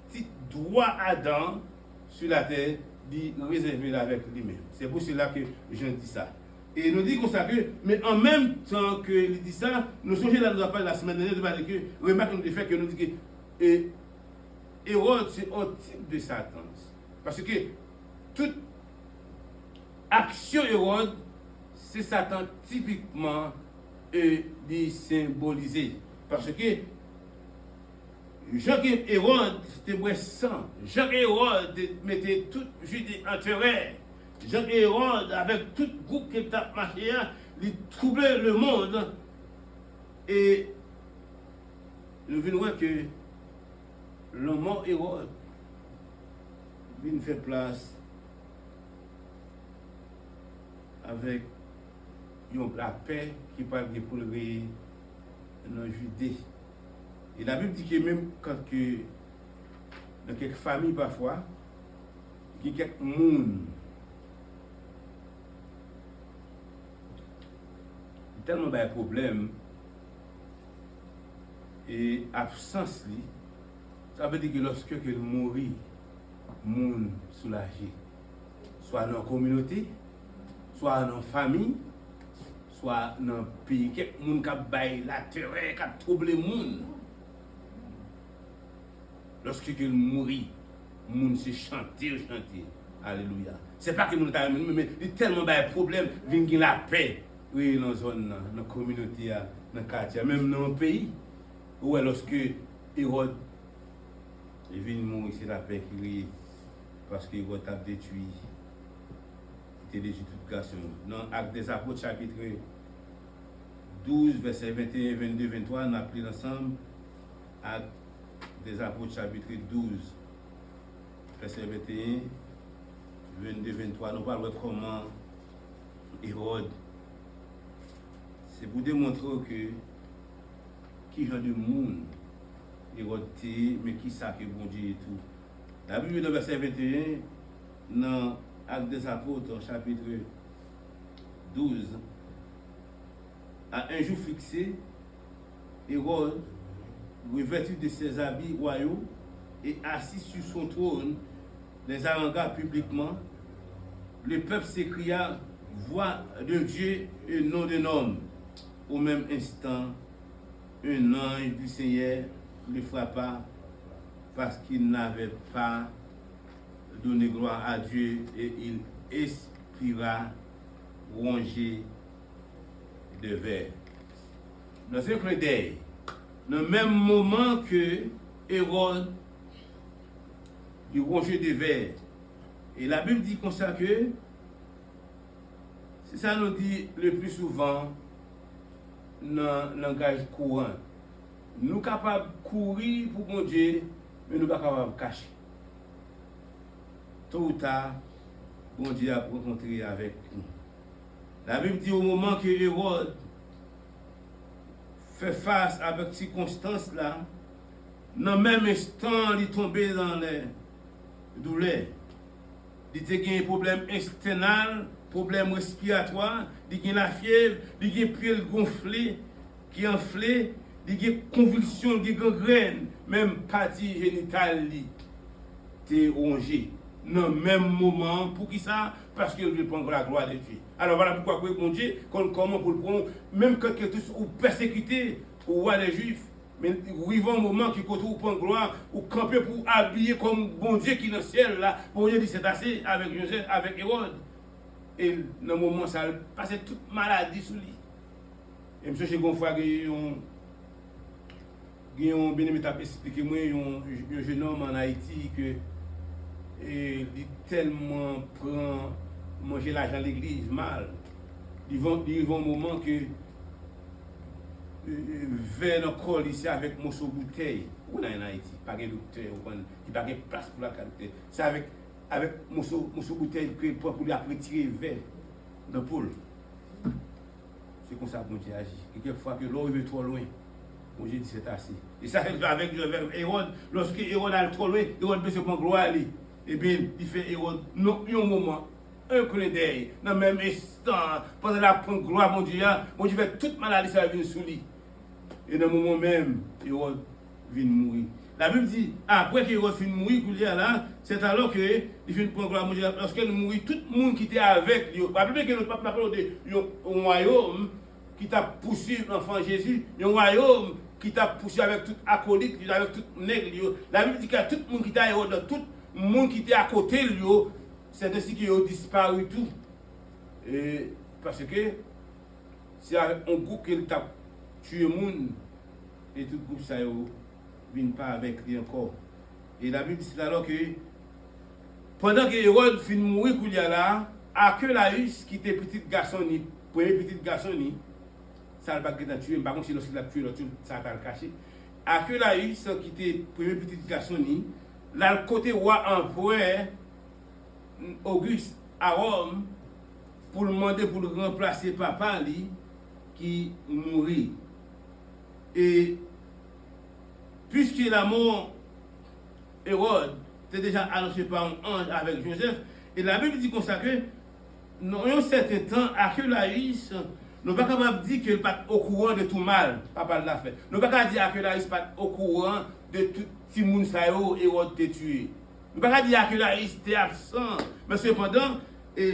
B: petit droit Adam sur la terre, dit réserver avec lui-même. C'est pour cela que je dis ça. Et nous dit comme ça que, mais en même temps que il dit ça, nous sommes là, nous avons la semaine dernière, de parler que, remarque le fait que nous dit que Hérode, c'est un type de Satan. Parce que toute action Hérode, c'est Satan typiquement symbolisé. Parce que Jean-Hérode, c'était sang. Jean-Hérode mettait tout Judée en terreur. Jean-Hérode, avec tout groupe qui était marché, il troublait le monde. Et nous venons que le mot Hérode vient faire place avec la paix qui parle pour le rire dans Judée. Et la Bible dit que même quand que dans quelques familles parfois, il y a quelques monde tellement de problèmes et absence, ça veut dire que lorsque il mourit, monde soulagé, soit dans la communauté, soit dans la famille, soit dans le pays, quelques monde qui baille la terreur, qui trouble le monde. Lorsqu'il mourit, le monde se chanter. Alléluia. C'est pas que nous avons mais il y a tellement de problèmes, il y a la paix oui, dans la zone, dans la communauté, dans le quartier, même dans le pays. Où lorsque Hérode est venu mourir, c'est la paix qui rit, parce qu'Hérode a détruit. Il a détruit toute création. Dans l'Acte des Apôtres, chapitre 12, versets 21, 22, 23, on a pris ensemble Acte des Apôtres, chapitre 12, verset 21, 22, 23. Nous parlons comment Hérode. C'est pour démontrer que qui genre de monde Hérode était, mais qui sait que bon Dieu et tout. La Bible, dans verset 21, dans Acte des Apôtres, chapitre 12, à un jour fixé, Hérode, revêtu de ses habits royaux et assis sur son trône, les harangua publiquement. Le peuple s'écria, voix de Dieu et non d'un homme. Au même instant, un ange du Seigneur le frappa parce qu'il n'avait pas donner gloire à Dieu et il expira rongé de verre. Dans ce clin d'œil, dans le même moment que Hérode il rongé de verre. Et la Bible dit comme ça que c'est ça nous dit le plus souvent dans le langage courant. Nous sommes capables de courir pour mon Dieu, mais nous ne sommes pas capables de cacher. Tôt ou tard, bon Dieu a rencontré avec nous. La Bible dit au moment que Hérode fait face avec ces circonstances là, dans le même instant, il est tombé dans les douleurs. Il a un problème externe, problème respiratoire, il a la fièvre, il a un pied gonflé, qui est enflé, il a une convulsion, il a une gangrène, même partie génitale est rongée. Dans le même moment, pour qui ça? Parce qu'il veut prendre la gloire de Dieu. Alors voilà pourquoi, mon Dieu, comment pour le prendre, même quand quelqu'un ou persécuté, ou roi des Juifs, mais il y a un moment qui continue pour gloire, ou camper pour habiller comme bon Dieu qui est dans le ciel là, pour Dieu dit c'est assez avec Joseph, avec Hérode. Et dans le moment ça passait toute maladie sous lui. Et monsieur, j'ai une fois un bénémoine a expliqué moi un jeune homme en Haïti que il tellement prend manger l'argent de l'église mal. Il y a un moment que vers le col ici avec morceau bouteille. On a en Haïti, pas de docteur, il n'y a pas de place pour la qualité. C'est avec morceau bouteille pour lui retirer vers le pôle. C'est comme ça que mon Dieu agit. Et quelquefois que l'eau est trop loin, mon Dieu dit c'est assez. Et ça fait avec Hérode, lorsque Hérode est trop loin, Hérode peut se prendre gloire à lui. Et bien, il fait Hérode, non, un moment, un clin d'œil, dans le même instant, pendant la prendre gloire, mon Dieu fait toute maladie, ça vient sous lui. Et dans le moment même, Hérode vient mourir. La Bible dit, après qu'Hérode vient mourir, c'est alors qu'il vient prendre gloire, mon Dieu, lorsqu'il mourit, tout le monde qui était avec lui, la Bible dit que notre peuple n'a pas un royaume qui t'a poussé l'enfant Jésus, un royaume qui t'a poussé avec tout acolyte, avec tout nègre. La Bible dit que tout le monde qui était Hérode, tout le monde qui était à côté de lui, c'est ainsi qu'il a disparu tout. Et parce que c'est un groupe qui a tué le monde et tout le groupe ça ne vient pas avec lui encore. Et la Bible dit alors que pendant que Hérode finit de mourir, il y a là, Archélaüs qui était petit garçon, premier petit garçon, ça ne va pas tuer, par contre, lorsqu'il a tué, ça va le cacher. Archélaüs qui était premier petit garçon, là, le côté roi empereur Auguste à Rome pour le demander pour le remplacer papa lui, qui mourit. Et puisque la mort Hérode était déjà annoncé par un ange avec Joseph, et la Bible dit comme ça que dans un certain temps, Archélaüs n'est pas capable de dire qu'il n'est pas au courant de tout mal, papa l'a fait. Nous ne pouvons pas dire qu'Archélaüs n'est pas au courant de tout ce monde Hérode t'a tué. Nous ne pouvons pas dire qu'Archélaüs était absent. Mais cependant,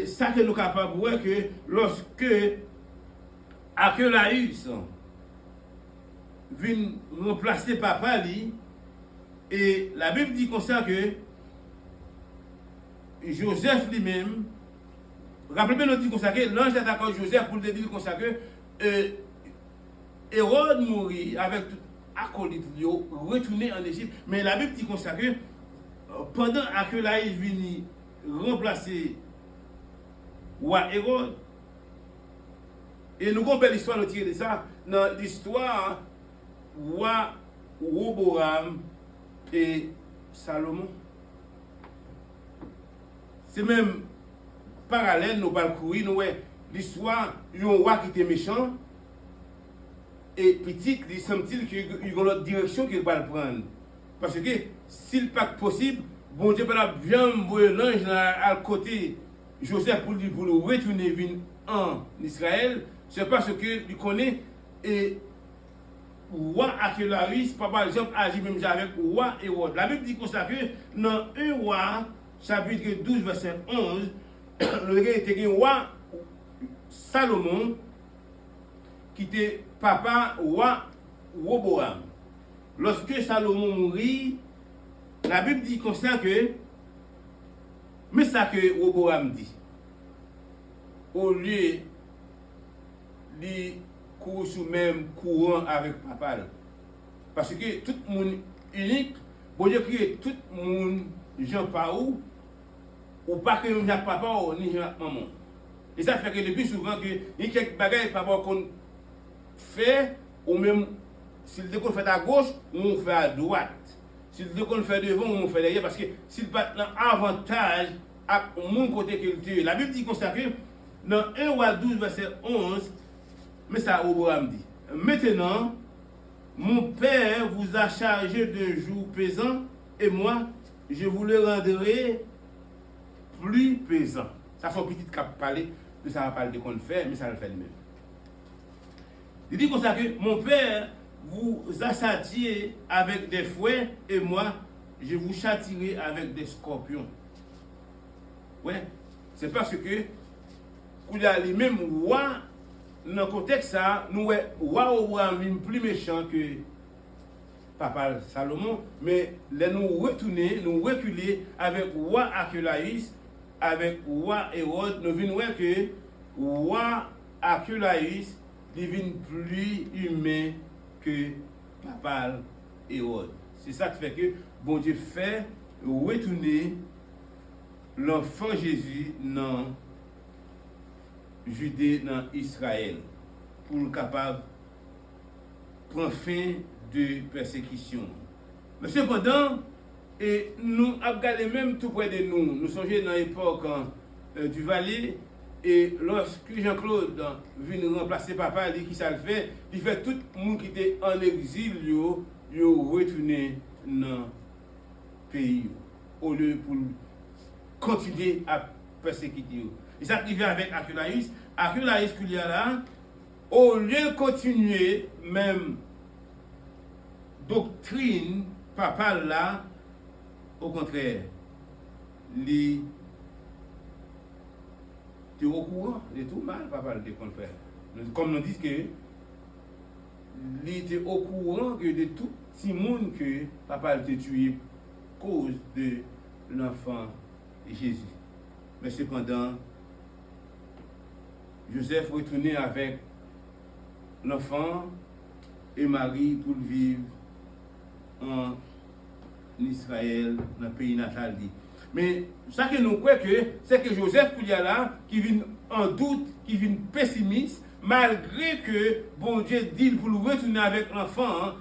B: ça que nous sommes capables de voir que lorsque Archélaüs vient remplacer papa, et la Bible dit comme ça que Joseph lui-même, rappelez-moi, nous dit comme ça que l'ange est d'accord Joseph pour le dire comme ça que Hérode mourit avec tout acolyte, retourné en Égypte. Mais la Bible dit comme ça que pendant qu'Archélaüs vient remplacer roi Hérode, et nous avons une belle histoire de tirer de ça, dans l'histoire roi Roboam et Salomon. C'est même parallèle, nous allons courir, nous voyons l'histoire d'un roi qui était méchant, et petit, il semble-t-il qu'il y a une autre direction qu'il va prendre. Parce que s'il n'est pas possible, bon Dieu peut bien envoyer l'ange à côté Joseph pour le retourner en Israël. C'est parce qu'il connaît et roi Archélaüs, par exemple, agit même avec roi Hérode. La Bible dit comme ça que dans 1 roi, chapitre 12, verset 11, le était un roi Salomon qui était papa roi Roboam. Lorsque Salomon mourit, la Bible dit comme ça que Mais ça que Roboam dit, au lieu de courir sous même courant avec papa, parce que tout le monde unique, bon Dieu créé tout le monde, Jean pas ou pas que Jean papa ni Jean maman. Et ça fait que le plus souvent que il y a quelques bagages papa qu'on fait, ou même s'il dit qu'on fait à gauche, on fait à droite. S'il dit qu'on fait devant, on fait derrière, parce que s'il pas un avantage à mon côté qu'il tue. La Bible dit qu'on s'appelle dans 1 roi 12, verset 11, mais ça Abraham dit. Maintenant, mon père vous a chargé d'un jour pesant, et moi, je vous le rendrai plus pesant. Ça fait un petit cap parler, mais ça va parler de qu'on fait, mais ça le fait lui-même. Il dit comme ça que mon père vous assatiez avec des fouets, et moi, je vous châtierai avec des scorpions. Ouais, c'est parce que, il y a les mêmes rois, dans le contexte, ça, nous, roi Abraham plus méchant que papa Salomon, mais là, nous retourner, nous reculer avec roi Archelaïs, avec roi Hérode, nous venons voir que roi Archelaïs devient plus humain que papa Hérode. C'est ça qui fait que bon Dieu fait retourner l'enfant Jésus dans Judée, dans Israël, pour le capable prendre fin de persécution. Mais cependant, et nous avons regardé même tout près de nous. Nous sommes dans l'époque du Valais, et lorsque Jean-Claude vient remplacer papa, il dit qui ça le fait, il fait tout le monde qui était en exil, il retourné dans le pays, au lieu pour continuer à persécuter. Et ça arrive avec Archelaïs. Archelaïs qu'il y a là, au lieu de continuer, même doctrine, papa là, au contraire, il était au courant de tout mal, papa le qu'on fait. Comme nous disons que il était au courant que de tout petit monde que papa a été tué à cause de l'enfant Jésus. Mais cependant, Joseph retournait avec l'enfant et Marie pour vivre en Israël, dans le pays natal. Mais ça que nous croyons, c'est que Joseph, il y a là, qui vient en doute, qui vient pessimiste, malgré que bon Dieu dit pour le retourner avec l'enfant,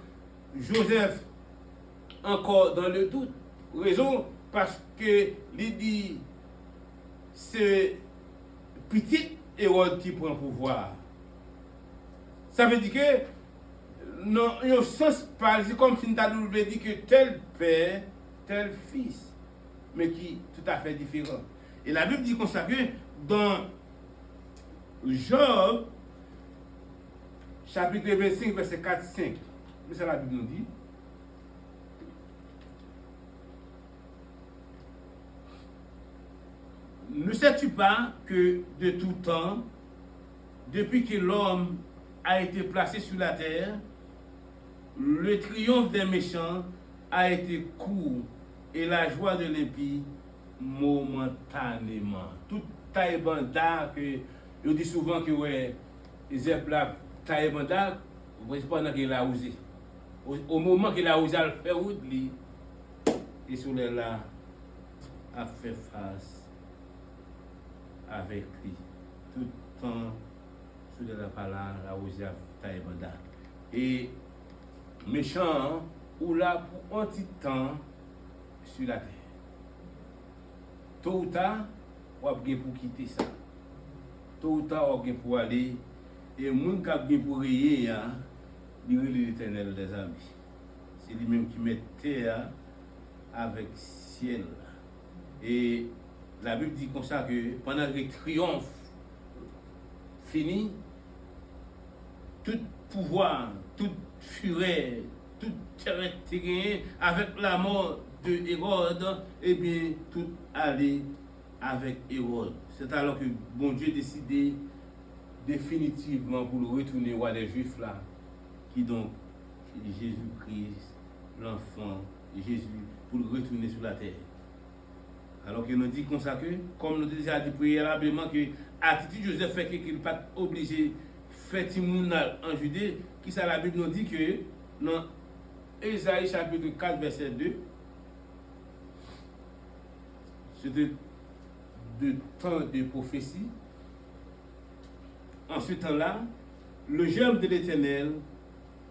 B: Joseph encore dans le doute. Raison parce que il dit c'est petit Hérode qui prend le pouvoir. Ça veut dire que non, il y a un sens pas, c'est comme si nous avons dit que tel père, tel fils, mais qui est tout à fait différent. Et la Bible dit comme ça que dans Job, chapitre 25, verset 4-5, mais ça la Bible nous dit. Ne sais-tu pas que de tout temps, depuis que l'homme a été placé sur la terre, le triomphe des méchants a été court et la joie de l'impie momentanément. Tout taille bandard que je dis souvent que ouais, les épaules taille bandard, vous pendant qu'il a osé. Au moment qu'il a osé le faire route, et sur les là a fait face avec lui. Tout le temps, sur la parole, la osé taille bandard. Et méchant, ou là pour un petit temps sur la terre. Tôt ou tard, on va pour quitter ça. Tôt ou tard, on va pour aller. Et moun qui a pour rayer, il est l'Éternel des amis. C'est lui-même qui met terre avec ciel. Et la Bible dit comme ça que pendant que le triomphe fini, tout pouvoir, toute fureur, tout terrain avec la mort de Hérode, et bien tout allait avec Hérode. C'est alors que bon Dieu décidé définitivement pour le retourner roi des Juifs là, qui donc Jésus-Christ, l'enfant Jésus, pour le retourner sur la terre. Alors que nous dit comme ça que, comme nous déjà dit préalablement, que attitude Joseph fait qu'il n'est pas obligé de faire Timounal en Judée, qui ça la Bible nous dit que dans Ésaïe chapitre 4, verset 2, c'est de temps de prophétie. En ce temps-là, le germe de l'Éternel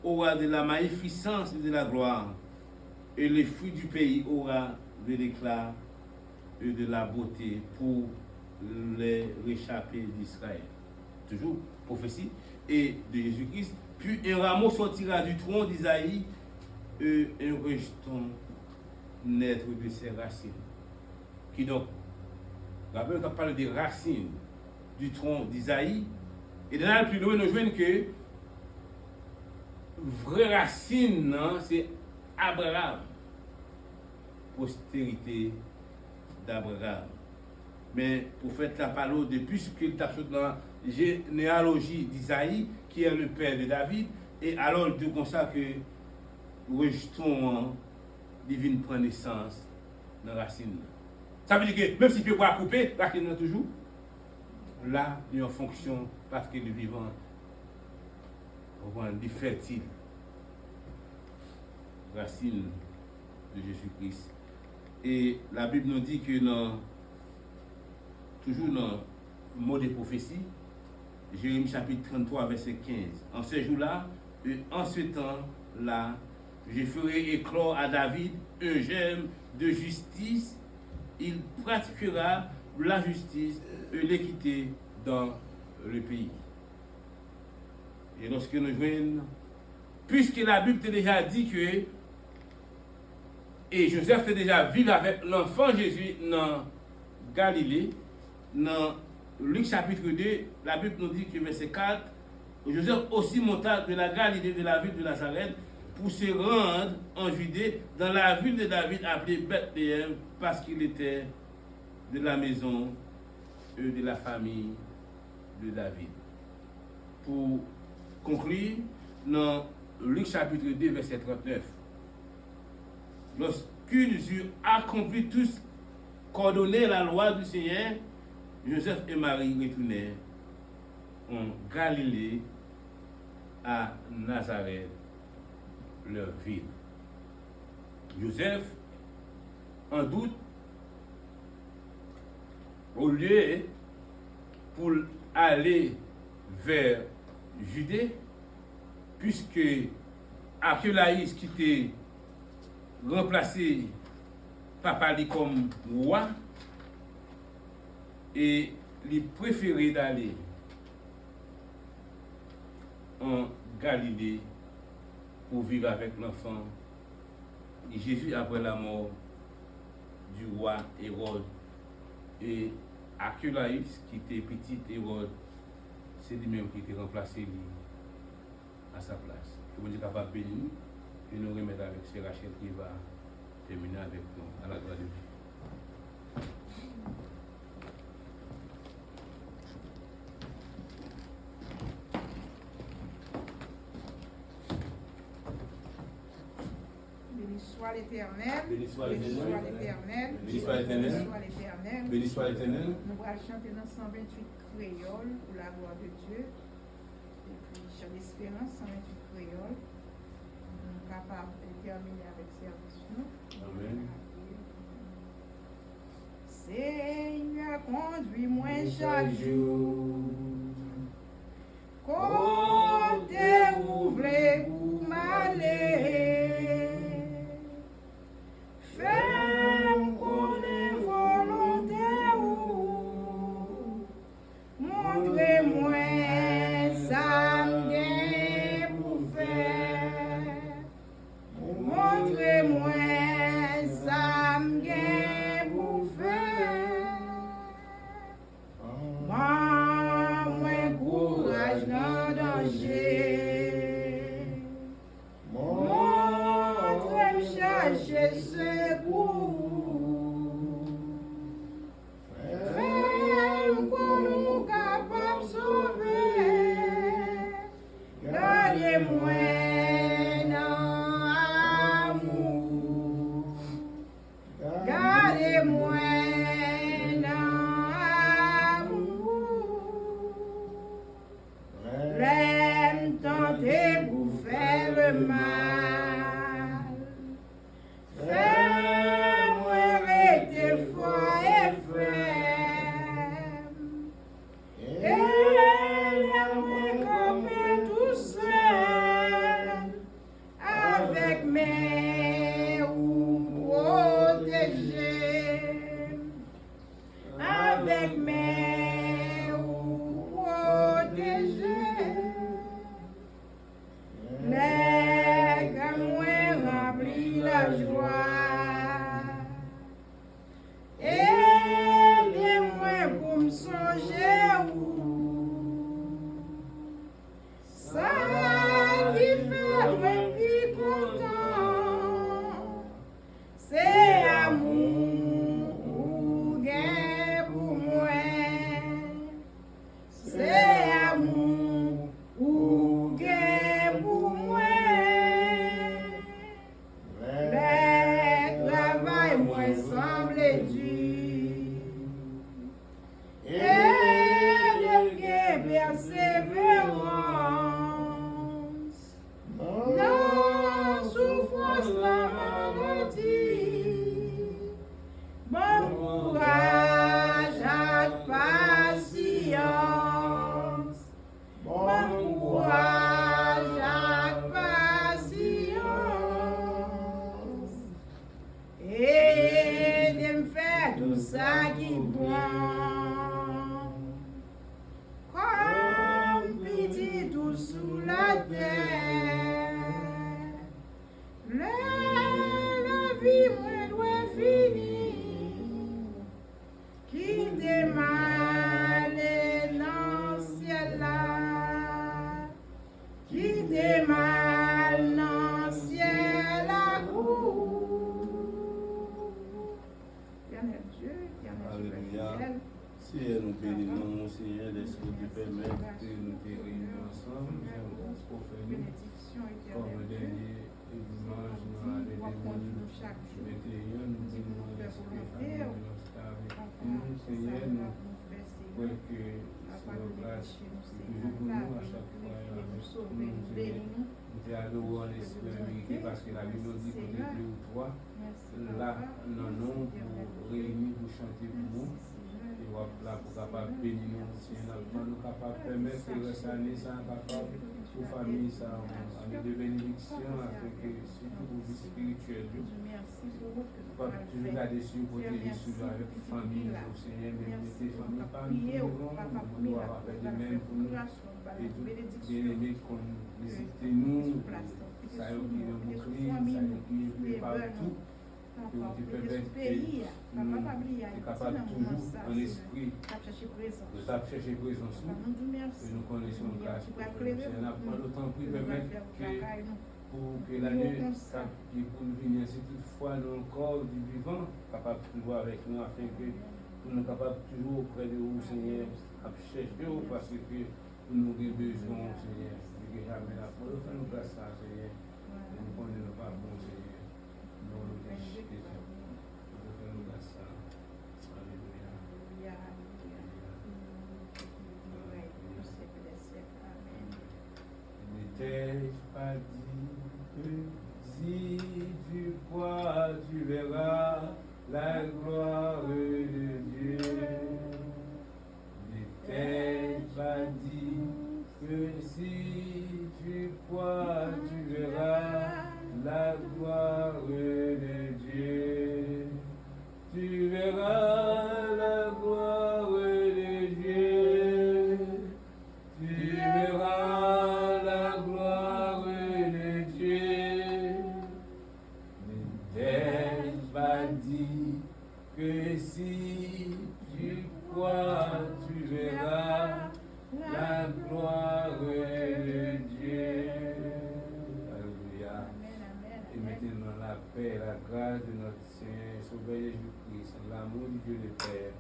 B: aura de la magnificence et de la gloire, et les fruits du pays aura de l'éclat et de la beauté pour les réchappés d'Israël. Toujours prophétie et de Jésus-Christ. Puis un rameau sortira du tronc d'Isaïe et un rejeton naître de ses racines. Qui donc, la Bible parle des racines du tronc d'Isaïe. Et de là, plus loin, nous voyons que vraie racine, c'est Abraham. Postérité d'Abraham. Mais pour faire la parole de plus qu'il t'a dans la généalogie d'Isaïe, qui est le père de David, et alors de comme ça que rejetons divine prend naissance dans la racine. Ça veut dire que même si tu peux pas couper, la racine est toujours là, il y a une fonction parce que le vivant est fertile. Racine de Jésus-Christ. Et la Bible nous dit que toujours dans le mot de prophétie, Jérémie chapitre 33, verset 15. En ce jour-là, et en ce temps-là, je ferai éclore à David un germe de justice. Il pratiquera la justice et l'équité dans le pays. Et lorsque nous voyons, puisque la Bible t'a déjà dit que, et Joseph t'a déjà vécu avec l'enfant Jésus dans Galilée, dans Luc chapitre 2, la Bible nous dit que verset 4, Joseph aussi monta de la Galilée de la ville de Nazareth pour se rendre en Judée dans la ville de David appelée Bethléem parce qu'il était de la maison de la famille de David. Pour conclure, dans Luc chapitre 2, verset 39, lorsqu'ils eurent accompli tous, coordonné la loi du Seigneur, Joseph et Marie retournèrent en Galilée à Nazareth, leur ville. Joseph, en doute, au lieu pour aller vers Judée, puisque Archélaïs qui était remplacé papa lui comme roi, et il préférait d'aller en Galilée pour vivre avec l'enfant Jésus après la mort du roi Hérode. Et Archélaïs, qui était petit Hérode, c'est lui-même qui était remplacé à sa place. Que vous êtes capable de bénir et nous remettre avec ce Rachel qui va terminer avec nous à la gloire de Dieu.
A: Béni soit l'Éternel.
B: Béni soit
A: Béni
B: l'Éternel.
A: soit l'Éternel.
B: Béni soit l'Éternel.
A: Béni soit l'Éternel.
B: Béni soit l'Éternel.
A: Nous allons chanter dans 128 créoles pour la gloire de Dieu. Et puis, chant d'espérance, 128 créoles. Nous sommes capables de terminer avec service.
B: Amen.
A: Seigneur, conduis-moi chaque jour. Côté ouvré pour m'aller. Fais-moi connaître volonté ou montrez-moi ça m'est pour faire. Montrez-moi ça m'est pour faire. Maman persévérance. Dans souffrance, la maladie. Bon courage avec patience. Bon courage avec patience. Et de me faire tout ça qui est bon. Comme petit tout sous la terre. La vie moins doit finir. Qui démarre dans le ciel là. Qui démarre dans le ciel à Éternel Dieu, éternel
B: Alléluia.
A: fidèle.
B: Seigneur, nous bénissons, Seigneur, laisse-nous te permettre de nous réunir ensemble, pour faire
A: Bénédiction
B: comme
A: éternelle
B: le
A: Dieu.
B: dernier dimanche, nous allons
A: Nous chaque jour.
B: 21, nous disons, l'esprit famille, nous avec nous, Seigneur, nous croyons que c'est la grâce toujours pour nous, à chaque fois, avec nous, Seigneur. Nous te adorons en esprit et en vérité, parce que la Bible nous dit que deux ou trois, là, non, non, pour réunir, pour chanter pour nous. Et voilà, pour capable bénir nous, Seigneur, nous capable de permettre que cette année, ça capable, pour famille, ça, année de bénédiction, afin que, surtout pour vie spirituelle, pas toujours garder sur le protéger sur avec famille, pour Seigneur, mais mettez famille pas nous, nous doit faire de même pour nous, et tout bien-aimé qu'on visite nous, ça y est, qui nous bouclier, ça y est, qui est partout. Que tu permettes que nous sommes capables toujours en esprit de chercher présence, que nous connaissons grâce pour nous. C'est un apprendre d'autant plus permettre que pour que l'année qui pour nous venir, si toutefois nous encore du vivant, capable de voir avec nous afin que nous sommes capables toujours auprès de vous, Seigneur, à chercher parce que nous avons besoin, Seigneur, de jamais l'apprendre. Fais-nous grâce à Seigneur, et nous connaissons pas bon, Seigneur. N'ai-je pas dit que si tu crois, tu verras la gloire de Dieu? N'ai-je pas dit que si tu crois, tu verras la gloire de Dieu? Tu verras la gloire de Dieu. Tu verras la gloire de Dieu. N'ai-je pas dit que si tu crois, tu verras la gloire de Dieu? Alléluia. Et maintenant la paix, la grâce de notre Seigneur, Sauveur Jésus-Christ, l'amour du Dieu le Père,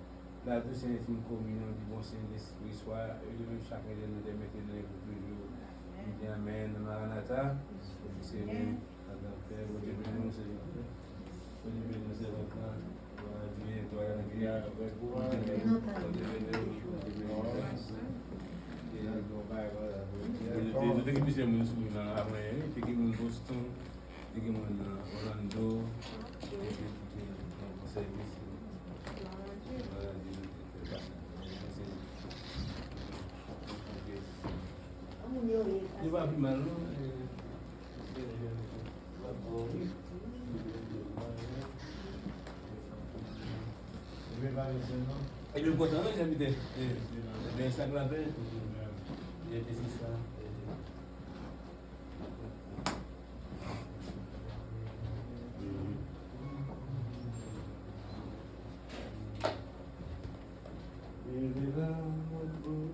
B: la douce et intime communion du bon Saint-Esprit soit élevé chacun de nous dès maintenant et pour toujours. On dit Amen. Maranatha, c'est nous. Père, vous Dieu bénis nous, Seigneur. Vous Dieu bénis nous, Seigneur. Dieu, toi, la vie avec vous. Vous Dieu bénis nous. Vous Dieu bénis nous. Vous Dieu bénis nous. Boston, Orlando, il va plus mal, il est content, j'habite Instagram, il était ça. Il est là, mon beau.